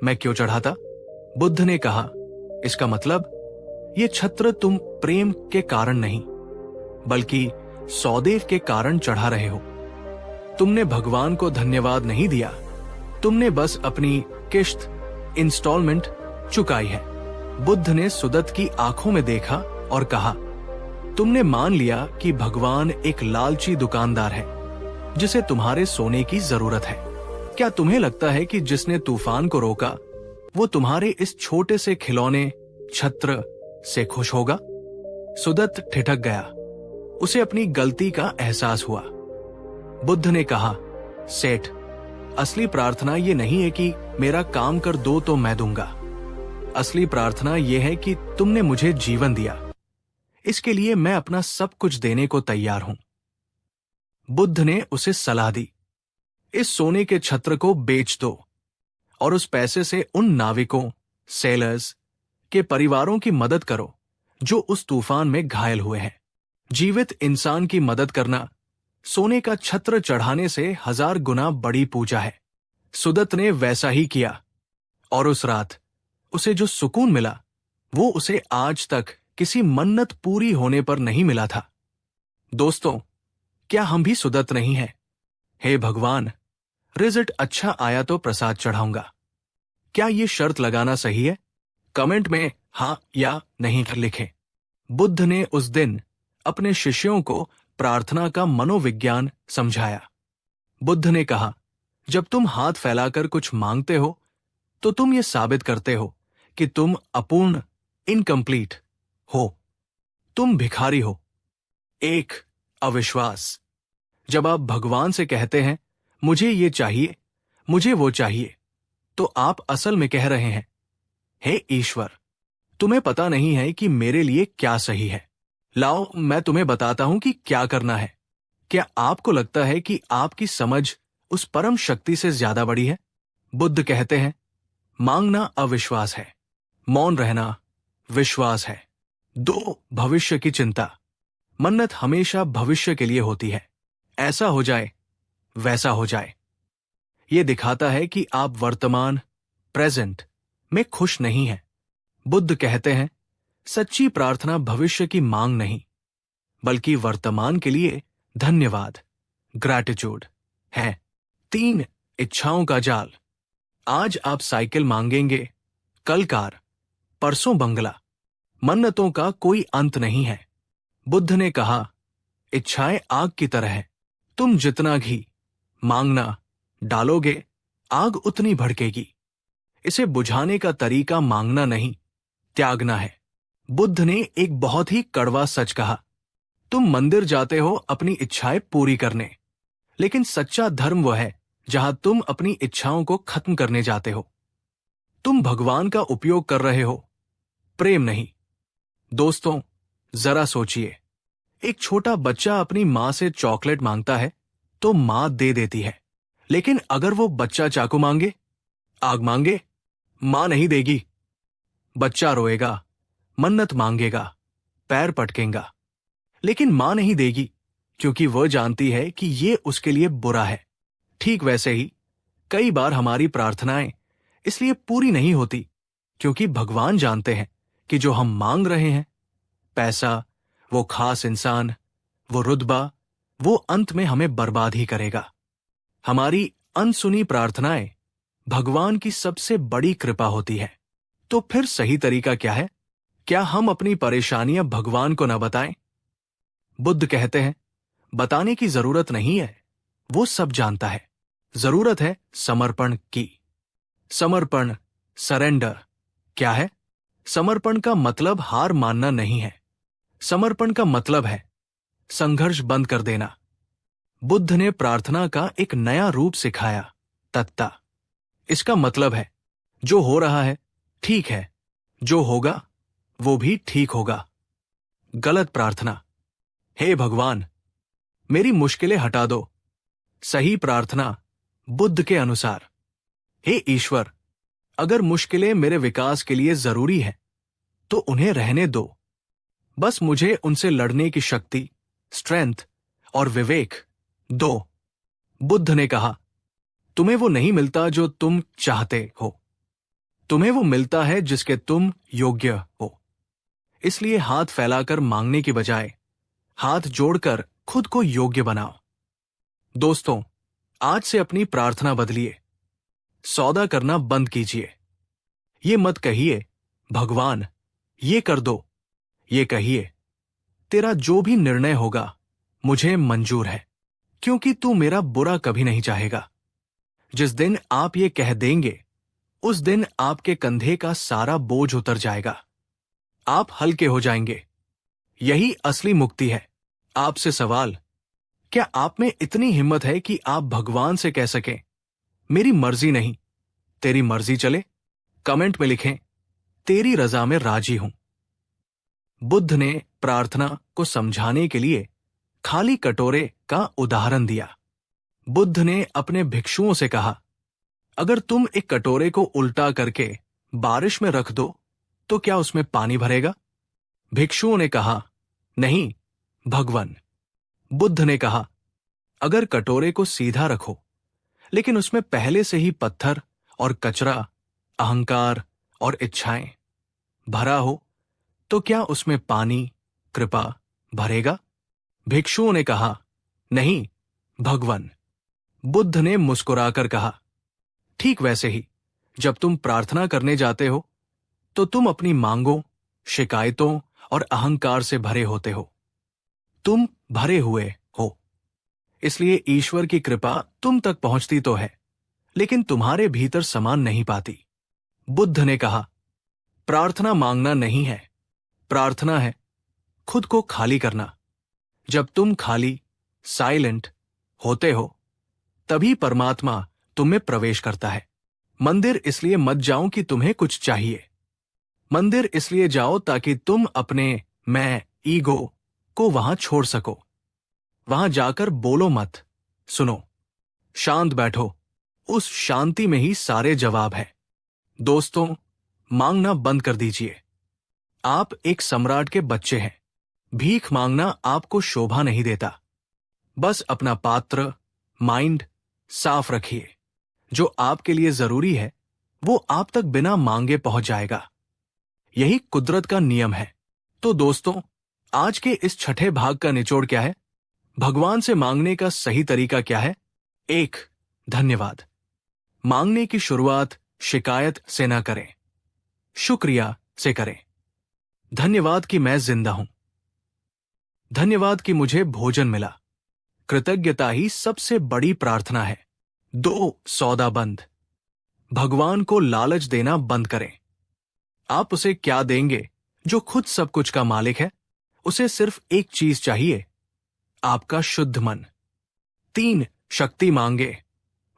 [SPEAKER 1] मैं क्यों चढ़ाता? बुद्ध ने कहा, इसका मतलब ये छत्र तुम प्रेम के कारण नहीं, बल्कि सौदेव के कारण चढ़ा रहे हो। तुमने भगवान को धन्यवाद नहीं दिया, तुमने बस अपनी किश्त, इंस्टॉलमेंट चुकाई है। बुद्ध ने सुदत्त की आंखों में देखा और कहा, तुमने मान लिया कि भगवान एक लालची दुकानदार है जिसे तुम्हारे सोने की जरूरत है। क्या तुम्हें लगता है कि जिसने तूफान को रोका वो तुम्हारे इस छोटे से खिलौने छत्र से खुश होगा? सुदत्त ठिठक गया। उसे अपनी गलती का एहसास हुआ। बुद्ध ने कहा, सेठ, असली प्रार्थना ये नहीं है कि मेरा काम कर दो तो मैं दूंगा। असली प्रार्थना यह है कि तुमने मुझे जीवन दिया, इसके लिए मैं अपना सब कुछ देने को तैयार हूं। बुद्ध ने उसे सलाह दी, इस सोने के छत्र को बेच दो और उस पैसे से उन नाविकों, सेलर्स के परिवारों की मदद करो जो उस तूफान में घायल हुए हैं। जीवित इंसान की मदद करना सोने का छत्र चढ़ाने से 1000 गुना बड़ी पूजा है। सुदत्त ने वैसा ही किया और उस रात उसे जो सुकून मिला वो उसे आज तक किसी मन्नत पूरी होने पर नहीं मिला था। दोस्तों, क्या हम भी सुदत्त नहीं हैं? हे भगवान, रिजल्ट अच्छा आया तो प्रसाद चढ़ाऊंगा। क्या ये शर्त लगाना सही है? कमेंट में हां या नहीं लिखें। बुद्ध ने उस दिन अपने शिष्यों को प्रार्थना का मनोविज्ञान समझाया। बुद्ध ने कहा, जब तुम हाथ फैलाकर कुछ मांगते हो तो तुम ये साबित करते हो कि तुम अपूर्ण, इनकम्प्लीट हो। तुम भिखारी हो। एक, अविश्वास। जब आप भगवान से कहते हैं, मुझे ये चाहिए, मुझे वो चाहिए, तो आप असल में कह रहे हैं, हे ईश्वर, तुम्हें पता नहीं है कि मेरे लिए क्या सही है। लाओ, मैं तुम्हें बताता हूं कि क्या करना है। क्या आपको लगता है कि आपकी समझ उस परम शक्ति से ज्यादा बड़ी है? बुद्ध कहते हैं, मांगना अविश्वास है, मौन रहना विश्वास है। 2, भविष्य की चिंता। मन्नत हमेशा भविष्य के लिए होती है। ऐसा हो जाए, वैसा हो जाए। यह दिखाता है कि आप वर्तमान, प्रेजेंट में खुश नहीं हैं। बुद्ध कहते हैं, सच्ची प्रार्थना भविष्य की मांग नहीं, बल्कि वर्तमान के लिए धन्यवाद, ग्रैटिट्यूड है। 3, इच्छाओं का जाल। आज आप साइकिल मांगेंगे, कल कार, परसों बंगला। मन्नतों का कोई अंत नहीं है। बुद्ध ने कहा, इच्छाएं आग की तरह है। तुम जितना घी मांगना डालोगे, आग उतनी भड़केगी। इसे बुझाने का तरीका मांगना नहीं, त्यागना है। बुद्ध ने एक बहुत ही कड़वा सच कहा, तुम मंदिर जाते हो अपनी इच्छाएं पूरी करने, लेकिन सच्चा धर्म वह है जहां तुम अपनी इच्छाओं को खत्म करने जाते हो। तुम भगवान का उपयोग कर रहे हो, प्रेम नहीं। दोस्तों, जरा सोचिए, एक छोटा बच्चा अपनी मां से चॉकलेट मांगता है तो मां दे देती है, लेकिन अगर वो बच्चा चाकू मांगे, आग मांगे, मां नहीं देगी। बच्चा रोएगा, मन्नत मांगेगा, पैर पटकेगा, लेकिन मां नहीं देगी, क्योंकि वह जानती है कि ये उसके लिए बुरा है। ठीक वैसे ही कई बार हमारी प्रार्थनाएं इसलिए पूरी नहीं होती क्योंकि भगवान जानते हैं कि जो हम मांग रहे हैं, पैसा, वो खास इंसान, वो रुतबा, वो अंत में हमें बर्बाद ही करेगा। हमारी अनसुनी प्रार्थनाएं भगवान की सबसे बड़ी कृपा होती है। तो फिर सही तरीका क्या है? क्या हम अपनी परेशानियां भगवान को न बताएं? बुद्ध कहते हैं, बताने की जरूरत नहीं है, वो सब जानता है। जरूरत है समर्पण की। समर्पण, सरेंडर क्या है? समर्पण का मतलब हार मानना नहीं है। समर्पण का मतलब है संघर्ष बंद कर देना। बुद्ध ने प्रार्थना का एक नया रूप सिखाया, तत्ता। इसका मतलब है जो हो रहा है ठीक है, जो होगा वो भी ठीक होगा। गलत प्रार्थना, हे भगवान मेरी मुश्किलें हटा दो। सही प्रार्थना बुद्ध के अनुसार, हे ईश्वर अगर मुश्किलें मेरे विकास के लिए जरूरी है तो उन्हें रहने दो। बस मुझे उनसे लड़ने की शक्ति, स्ट्रेंथ और विवेक दो। बुद्ध ने कहा, तुम्हें वो नहीं मिलता जो तुम चाहते हो, तुम्हें वो मिलता है जिसके तुम योग्य हो। इसलिए हाथ फैलाकर मांगने की बजाय हाथ जोड़कर खुद को योग्य बनाओ। दोस्तों, आज से अपनी प्रार्थना बदलिए। सौदा करना बंद कीजिए। ये मत कहिए भगवान ये कर दो, ये कहिए तेरा जो भी निर्णय होगा मुझे मंजूर है, क्योंकि तू मेरा बुरा कभी नहीं चाहेगा। जिस दिन आप ये कह देंगे उस दिन आपके कंधे का सारा बोझ उतर जाएगा। आप हल्के हो जाएंगे। यही असली मुक्ति है। आपसे सवाल, क्या आप में इतनी हिम्मत है कि आप भगवान से कह सकें, मेरी मर्जी नहीं तेरी मर्जी चले? कमेंट में लिखें, तेरी रजा में राजी हूं। बुद्ध ने प्रार्थना को समझाने के लिए खाली कटोरे का उदाहरण दिया। बुद्ध ने अपने भिक्षुओं से कहा, अगर तुम एक कटोरे को उल्टा करके बारिश में रख दो तो क्या उसमें पानी भरेगा? भिक्षुओं ने कहा, नहीं भगवन। बुद्ध ने कहा, अगर कटोरे को सीधा रखो लेकिन उसमें पहले से ही पत्थर और कचरा, अहंकार और इच्छाएं भरा हो तो क्या उसमें पानी, कृपा भरेगा? भिक्षुओं ने कहा, नहीं भगवन। बुद्ध ने मुस्कुराकर कहा, ठीक वैसे ही जब तुम प्रार्थना करने जाते हो तो तुम अपनी मांगों, शिकायतों और अहंकार से भरे होते हो। तुम भरे हुए हो, इसलिए ईश्वर की कृपा तुम तक पहुंचती तो है लेकिन तुम्हारे भीतर समान नहीं पाती। बुद्ध ने कहा, प्रार्थना मांगना नहीं है, प्रार्थना है खुद को खाली करना। जब तुम खाली, साइलेंट होते हो तभी परमात्मा तुम में प्रवेश करता है। मंदिर इसलिए मत जाओ कि तुम्हें कुछ चाहिए। मंदिर इसलिए जाओ ताकि तुम अपने मैं, ईगो को वहां छोड़ सको। वहां जाकर बोलो मत, सुनो। शांत बैठो, उस शांति में ही सारे जवाब है। दोस्तों, मांगना बंद कर दीजिए। आप एक सम्राट के बच्चे हैं। भीख मांगना आपको शोभा नहीं देता। बस अपना पात्र, माइंड साफ रखिए। जो आपके लिए जरूरी है वो आप तक बिना मांगे पहुंच जाएगा। यही कुदरत का नियम है। तो दोस्तों, आज के इस छठे भाग का निचोड़ क्या है? भगवान से मांगने का सही तरीका क्या है? 1. धन्यवाद। मांगने की शुरुआत शिकायत से न करें, शुक्रिया से करें। धन्यवाद कि मैं जिंदा हूं। धन्यवाद कि मुझे भोजन मिला। कृतज्ञता ही सबसे बड़ी प्रार्थना है। 2. सौदा बंद। भगवान को लालच देना बंद करें। आप उसे क्या देंगे जो खुद सब कुछ का मालिक है? उसे सिर्फ एक चीज चाहिए, आपका शुद्ध मन। 3. शक्ति मांगे,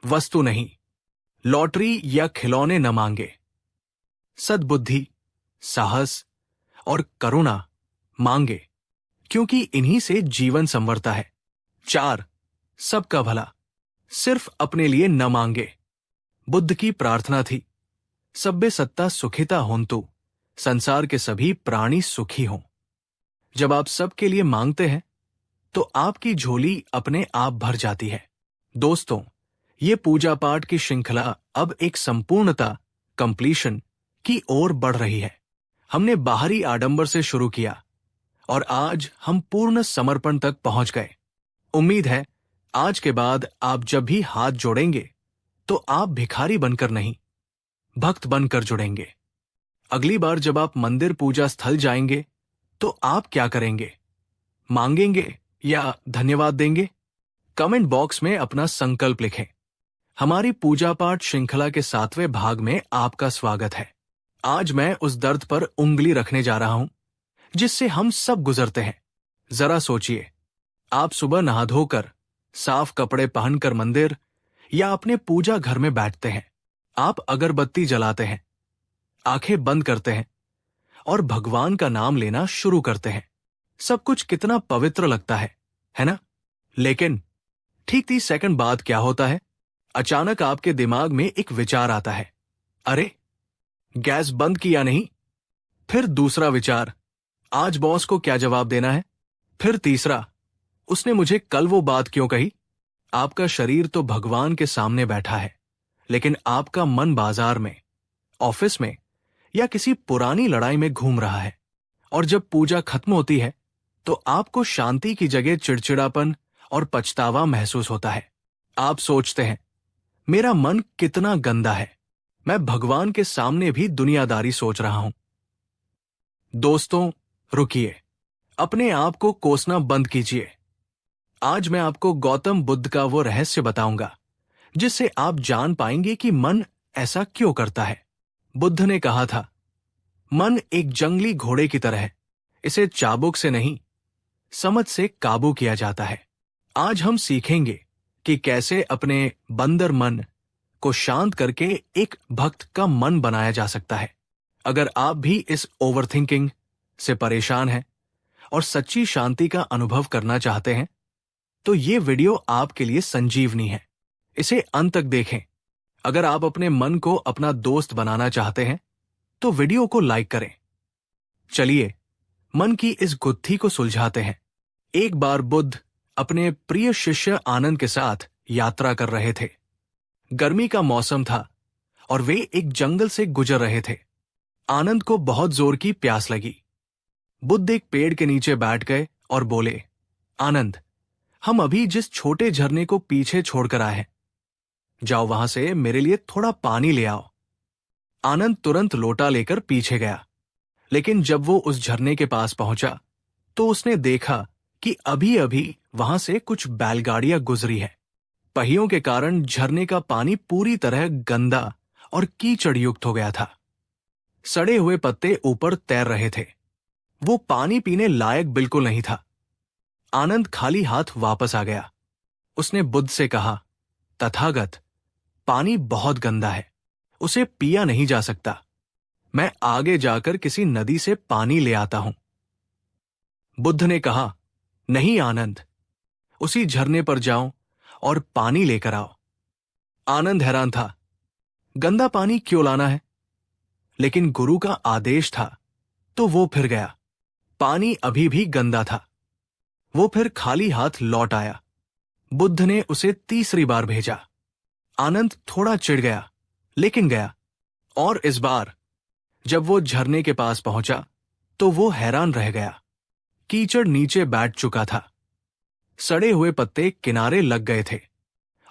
[SPEAKER 1] वस्तु नहीं। लॉटरी या खिलौने न मांगे। सद्बुद्धि, साहस और करुणा मांगे, क्योंकि इन्हीं से जीवन संवरता है। 4. सबका भला, सिर्फ अपने लिए न मांगे। बुद्ध की प्रार्थना थी, सब्बे सत्ता सुखिता होन्तु, संसार के सभी प्राणी सुखी हों। जब आप सबके लिए मांगते हैं तो आपकी झोली अपने आप भर जाती है। दोस्तों, ये पूजा पाठ की श्रृंखला अब एक संपूर्णता, कंप्लीशन की ओर बढ़ रही है। हमने बाहरी आडंबर से शुरू किया और आज हम पूर्ण समर्पण तक पहुंच गए। उम्मीद है आज के बाद आप जब भी हाथ जोड़ेंगे तो आप भिखारी बनकर नहीं, भक्त बनकर जुड़ेंगे। अगली बार जब आप मंदिर पूजा स्थल जाएंगे तो आप क्या करेंगे? मांगेंगे या धन्यवाद देंगे? कमेंट बॉक्स में अपना संकल्प लिखें। हमारी पूजा पाठ श्रृंखला के 7वें भाग में आपका स्वागत है। आज मैं उस दर्द पर उंगली रखने जा रहा हूं जिससे हम सब गुजरते हैं। जरा सोचिए, आप सुबह नहा धोकर साफ कपड़े पहनकर मंदिर या अपने पूजा घर में बैठते हैं। आप अगरबत्ती जलाते हैं, आंखें बंद करते हैं और भगवान का नाम लेना शुरू करते हैं। सब कुछ कितना पवित्र लगता है ना? लेकिन ठीक 30 सेकंड बाद क्या होता है? अचानक आपके दिमाग में एक विचार आता है, अरे गैस बंद किया नहीं। फिर दूसरा विचार, आज बॉस को क्या जवाब देना है। फिर तीसरा, उसने मुझे कल वो बात क्यों कही। आपका शरीर तो भगवान के सामने बैठा है, लेकिन आपका मन बाजार में, ऑफिस में या किसी पुरानी लड़ाई में घूम रहा है। और जब पूजा खत्म होती है तो आपको शांति की जगह चिड़चिड़ापन और पछतावा महसूस होता है। आप सोचते हैं, मेरा मन कितना गंदा है, मैं भगवान के सामने भी दुनियादारी सोच रहा हूं। दोस्तों, रुकिए, अपने आप को कोसना बंद कीजिए। आज मैं आपको गौतम बुद्ध का वो रहस्य बताऊंगा जिससे आप जान पाएंगे कि मन ऐसा क्यों करता है। बुद्ध ने कहा था, मन एक जंगली घोड़े की तरह है, इसे चाबुक से नहीं, समझ से काबू किया जाता है। आज हम सीखेंगे कि कैसे अपने बंदर मन को शांत करके एक भक्त का मन बनाया जा सकता है। अगर आप भी इस ओवरथिंकिंग से परेशान हैं और सच्ची शांति का अनुभव करना चाहते हैं तो ये वीडियो आपके लिए संजीवनी है। इसे अंत तक देखें। अगर आप अपने मन को अपना दोस्त बनाना चाहते हैं तो वीडियो को लाइक करें। चलिए मन की इस गुत्थी को सुलझाते हैं। एक बार बुद्ध अपने प्रिय शिष्य आनंद के साथ यात्रा कर रहे थे। गर्मी का मौसम था और वे एक जंगल से गुजर रहे थे। आनंद को बहुत जोर की प्यास लगी। बुद्ध एक पेड़ के नीचे बैठ गए और बोले, आनंद, हम अभी जिस छोटे झरने को पीछे छोड़कर आए हैं, जाओ वहां से मेरे लिए थोड़ा पानी ले आओ। आनंद तुरंत लोटा लेकर पीछे गया, लेकिन जब वो उस झरने के पास पहुंचा तो उसने देखा कि अभी अभी वहां से कुछ बैलगाड़ियां गुजरी है। पहियों के कारण झरने का पानी पूरी तरह गंदा और कीचड़ युक्त हो गया था। सड़े हुए पत्ते ऊपर तैर रहे थे। वो पानी पीने लायक बिल्कुल नहीं था। आनंद खाली हाथ वापस आ गया। उसने बुद्ध से कहा, तथागत, पानी बहुत गंदा है, उसे पिया नहीं जा सकता। मैं आगे जाकर किसी नदी से पानी ले आता हूं। बुद्ध ने कहा, नहीं आनंद, उसी झरने पर जाओ और पानी लेकर आओ। आनंद हैरान था, गंदा पानी क्यों लाना है? लेकिन गुरु का आदेश था तो वो फिर गया। पानी अभी भी गंदा था। वो फिर खाली हाथ लौट आया। बुद्ध ने उसे तीसरी बार भेजा। आनंद थोड़ा चिढ़ गया, लेकिन गया। और इस बार जब वो झरने के पास पहुंचा तो वो हैरान रह गया। कीचड़ नीचे बैठ चुका था, सड़े हुए पत्ते किनारे लग गए थे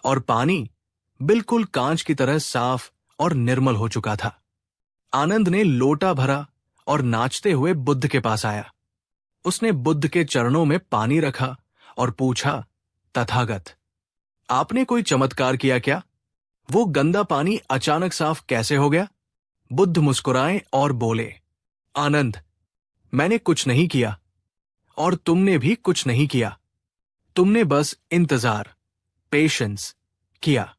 [SPEAKER 1] और पानी बिल्कुल कांच की तरह साफ और निर्मल हो चुका था। आनंद ने लोटा भरा और नाचते हुए बुद्ध के पास आया। उसने बुद्ध के चरणों में पानी रखा और पूछा, तथागत, आपने कोई चमत्कार किया क्या? वो गंदा पानी अचानक साफ कैसे हो गया? बुद्ध मुस्कुराए और बोले, आनंद, मैंने कुछ नहीं किया और तुमने भी कुछ नहीं किया। तुमने बस इंतजार, पेशेंस किया।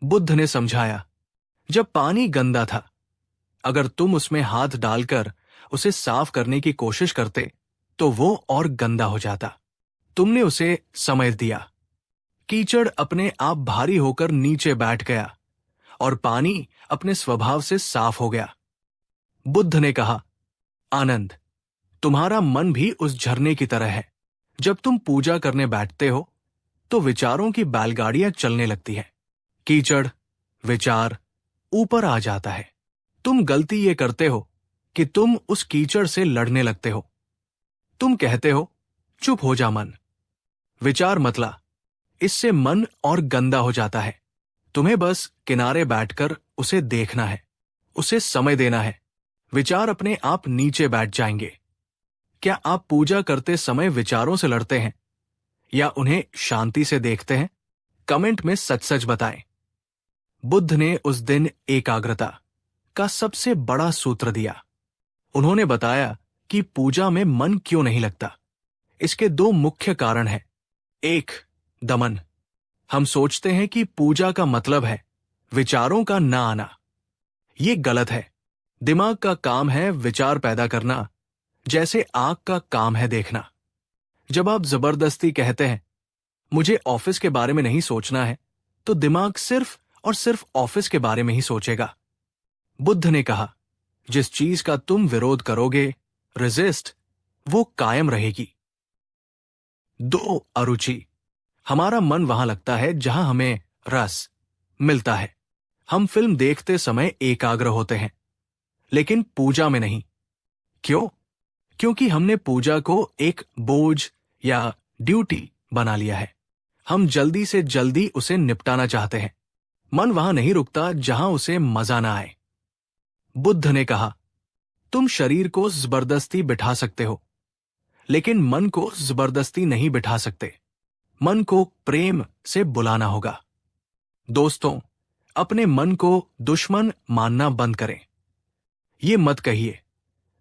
[SPEAKER 1] बुद्ध ने समझाया, जब पानी गंदा था, अगर तुम उसमें हाथ डालकर उसे साफ करने की कोशिश करते तो वो और गंदा हो जाता। तुमने उसे समय दिया। कीचड़ अपने आप भारी होकर नीचे बैठ गया और पानी अपने स्वभाव से साफ हो गया। बुद्ध ने कहा, आनंद, तुम्हारा मन भी उस झरने की तरह है। जब तुम पूजा करने बैठते हो तो विचारों की बैलगाड़ियां चलने लगती हैं। कीचड़, विचार ऊपर आ जाता है। तुम गलती ये करते हो कि तुम उस कीचड़ से लड़ने लगते हो। तुम कहते हो, चुप हो जा मन, विचार मतला। इससे मन और गंदा हो जाता है। तुम्हें बस किनारे बैठकर उसे देखना है, उसे समय देना है। विचार अपने आप नीचे बैठ जाएंगे। क्या आप पूजा करते समय विचारों से लड़ते हैं या उन्हें शांति से देखते हैं? कमेंट में सच सच बताएं। बुद्ध ने उस दिन एकाग्रता का सबसे बड़ा सूत्र दिया। उन्होंने बताया कि पूजा में मन क्यों नहीं लगता। इसके दो मुख्य कारण हैं। एक, दमन। हम सोचते हैं कि पूजा का मतलब है विचारों का ना आना। ये गलत है। दिमाग का काम है विचार पैदा करना, जैसे आंख का काम है देखना। जब आप जबरदस्ती कहते हैं मुझे ऑफिस के बारे में नहीं सोचना है, तो दिमाग सिर्फ और सिर्फ ऑफिस के बारे में ही सोचेगा। बुद्ध ने कहा, जिस चीज का तुम विरोध करोगे, रेजिस्ट, वो कायम रहेगी। दो, अरुचि। हमारा मन वहां लगता है जहां हमें रस मिलता है। हम फिल्म देखते समय एकाग्र होते हैं, लेकिन पूजा में नहीं। क्यों? क्योंकि हमने पूजा को एक बोझ या ड्यूटी बना लिया है। हम जल्दी से जल्दी उसे निपटाना चाहते हैं। मन वहां नहीं रुकता जहां उसे मजा ना आए। बुद्ध ने कहा, तुम शरीर को जबरदस्ती बिठा सकते हो, लेकिन मन को जबरदस्ती नहीं बिठा सकते। मन को प्रेम से बुलाना होगा। दोस्तों, अपने मन को दुश्मन मानना बंद करें। ये मत कहिए,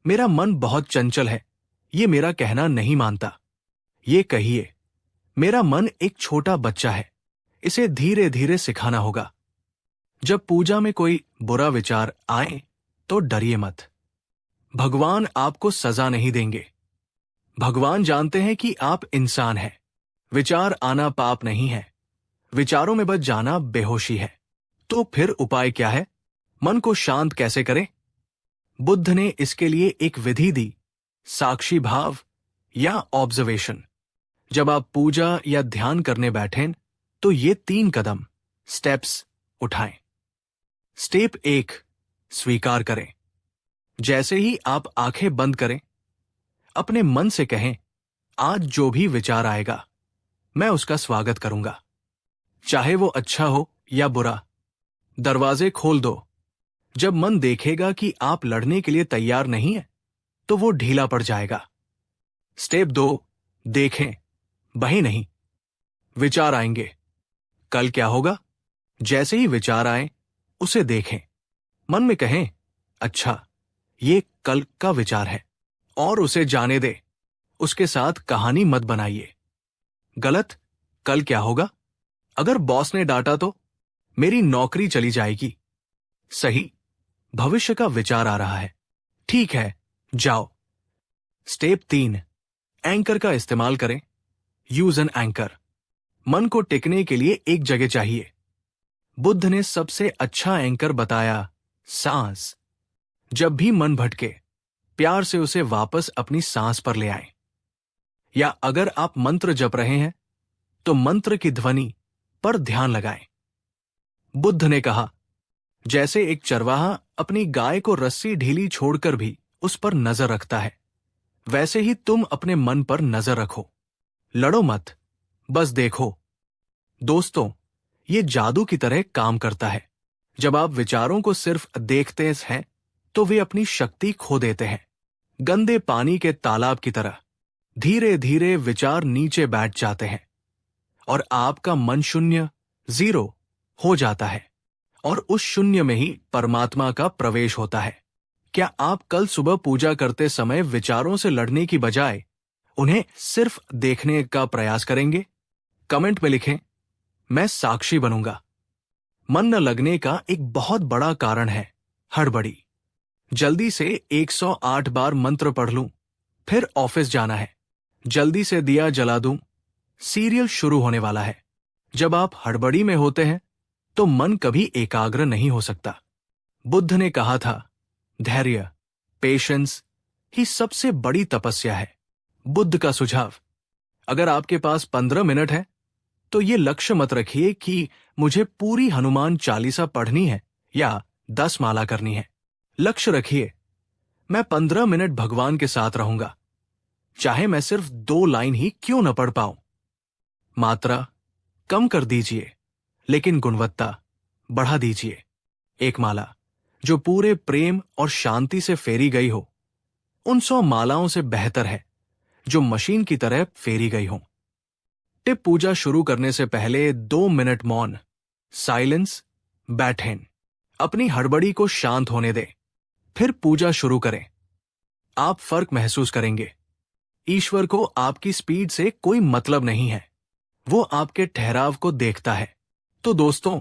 [SPEAKER 1] मेरा मन बहुत चंचल है, ये मेरा कहना नहीं मानता। ये कहिए, मेरा मन एक छोटा बच्चा है, इसे धीरे धीरे सिखाना होगा। जब पूजा में कोई बुरा विचार आए तो डरिए मत। भगवान आपको सजा नहीं देंगे। भगवान जानते हैं कि आप इंसान हैं। विचार आना पाप नहीं है, विचारों में बच जाना बेहोशी है। तो फिर उपाय क्या है? मन को शांत कैसे करें? बुद्ध ने इसके लिए एक विधि दी, साक्षी भाव या ऑब्जर्वेशन। जब आप पूजा या ध्यान करने बैठें तो ये 3 कदम स्टेप्स उठाएं। स्टेप 1, स्वीकार करें। जैसे ही आप आंखें बंद करें, अपने मन से कहें, आज जो भी विचार आएगा मैं उसका स्वागत करूंगा, चाहे वो अच्छा हो या बुरा। दरवाजे खोल दो। जब मन देखेगा कि आप लड़ने के लिए तैयार नहीं है, तो वो ढीला पड़ जाएगा। स्टेप 2, देखें, बहे नहीं। विचार आएंगे, कल क्या होगा? जैसे ही विचार आए उसे देखें। मन में कहें, अच्छा, ये कल का विचार है, और उसे जाने दे। उसके साथ कहानी मत बनाइए। गलत, कल क्या होगा? अगर बॉस ने डांटा तो मेरी नौकरी चली जाएगी। सही, भविष्य का विचार आ रहा है। ठीक है, जाओ। स्टेप 3, एंकर का इस्तेमाल करें। Use an anchor. मन को टिकने के लिए एक जगह चाहिए। बुद्ध ने सबसे अच्छा एंकर बताया, सांस। जब भी मन भटके, प्यार से उसे वापस अपनी सांस पर ले आएं। या अगर आप मंत्र जप रहे हैं, तो मंत्र की ध्वनि पर ध्यान लगाएं। बुद्ध ने कहा, जैसे एक चरवाहा अपनी गाय को रस्सी ढीली छोड़कर भी उस पर नजर रखता है, वैसे ही तुम अपने मन पर नजर रखो। लड़ो मत, बस देखो। दोस्तों, ये जादू की तरह काम करता है। जब आप विचारों को सिर्फ देखते हैं तो वे अपनी शक्ति खो देते हैं। गंदे पानी के तालाब की तरह धीरे धीरे विचार नीचे बैठ जाते हैं और आपका मन शून्य, 0 हो जाता है, और उस शून्य में ही परमात्मा का प्रवेश होता है। क्या आप कल सुबह पूजा करते समय विचारों से लड़ने की बजाय उन्हें सिर्फ देखने का प्रयास करेंगे? कमेंट में लिखें, मैं साक्षी बनूंगा। मन न लगने का एक बहुत बड़ा कारण है हड़बड़ी। जल्दी से 108 बार मंत्र पढ़ लूं, फिर ऑफिस जाना है। जल्दी से दिया जला दूं, सीरियल शुरू होने वाला है। जब आप हड़बड़ी में होते हैं तो मन कभी एकाग्र नहीं हो सकता। बुद्ध ने कहा था, धैर्य, पेशेंस ही सबसे बड़ी तपस्या है। बुद्ध का सुझाव, अगर आपके पास 15 मिनट है तो ये लक्ष्य मत रखिए कि मुझे पूरी हनुमान चालीसा पढ़नी है या 10 माला करनी है। लक्ष्य रखिए, मैं 15 मिनट भगवान के साथ रहूंगा, चाहे मैं सिर्फ 2 लाइन ही क्यों न पढ़ पाऊं। मात्रा कम कर दीजिए, लेकिन गुणवत्ता बढ़ा दीजिए। 1 माला, जो पूरे प्रेम और शांति से फेरी गई हो, उन 100 मालाओं से बेहतर है जो मशीन की तरह फेरी गई हो। टिप पूजा शुरू करने से पहले 2 मिनट मौन, साइलेंस, बैठें। अपनी हड़बड़ी को शांत होने दें, फिर पूजा शुरू करें। आप फर्क महसूस करेंगे। ईश्वर को आपकी स्पीड से कोई मतलब नहीं है, वो आपके ठहराव को देखता है। तो दोस्तों,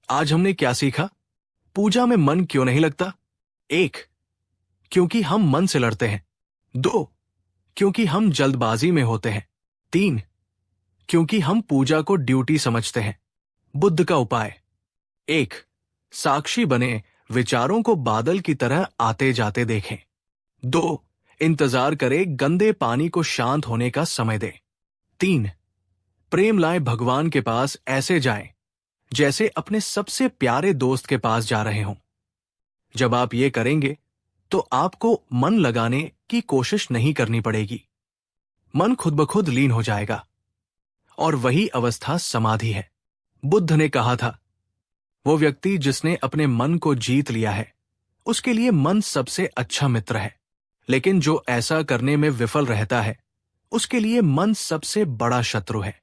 [SPEAKER 1] आज हमने क्या सीखा? पूजा में मन क्यों नहीं लगता? 1, क्योंकि हम मन से लड़ते हैं। 2, क्योंकि हम जल्दबाजी में होते हैं। 3, क्योंकि हम पूजा को ड्यूटी समझते हैं। बुद्ध का उपाय: 1, साक्षी बने, विचारों को बादल की तरह आते जाते देखें। 2, इंतजार करें, गंदे पानी को शांत होने का समय दें। 3, प्रेम लाए भगवान के पास ऐसे जाएं जैसे अपने सबसे प्यारे दोस्त के पास जा रहे हों। जब आप ये करेंगे तो आपको मन लगाने की कोशिश नहीं करनी पड़ेगी। मन खुद ब खुद लीन हो जाएगा और वही अवस्था समाधि है। बुद्ध ने कहा था, वो व्यक्ति जिसने अपने मन को जीत लिया है, उसके लिए मन सबसे अच्छा मित्र है, लेकिन जो ऐसा करने में विफल रहता है, उसके लिए मन सबसे बड़ा शत्रु है।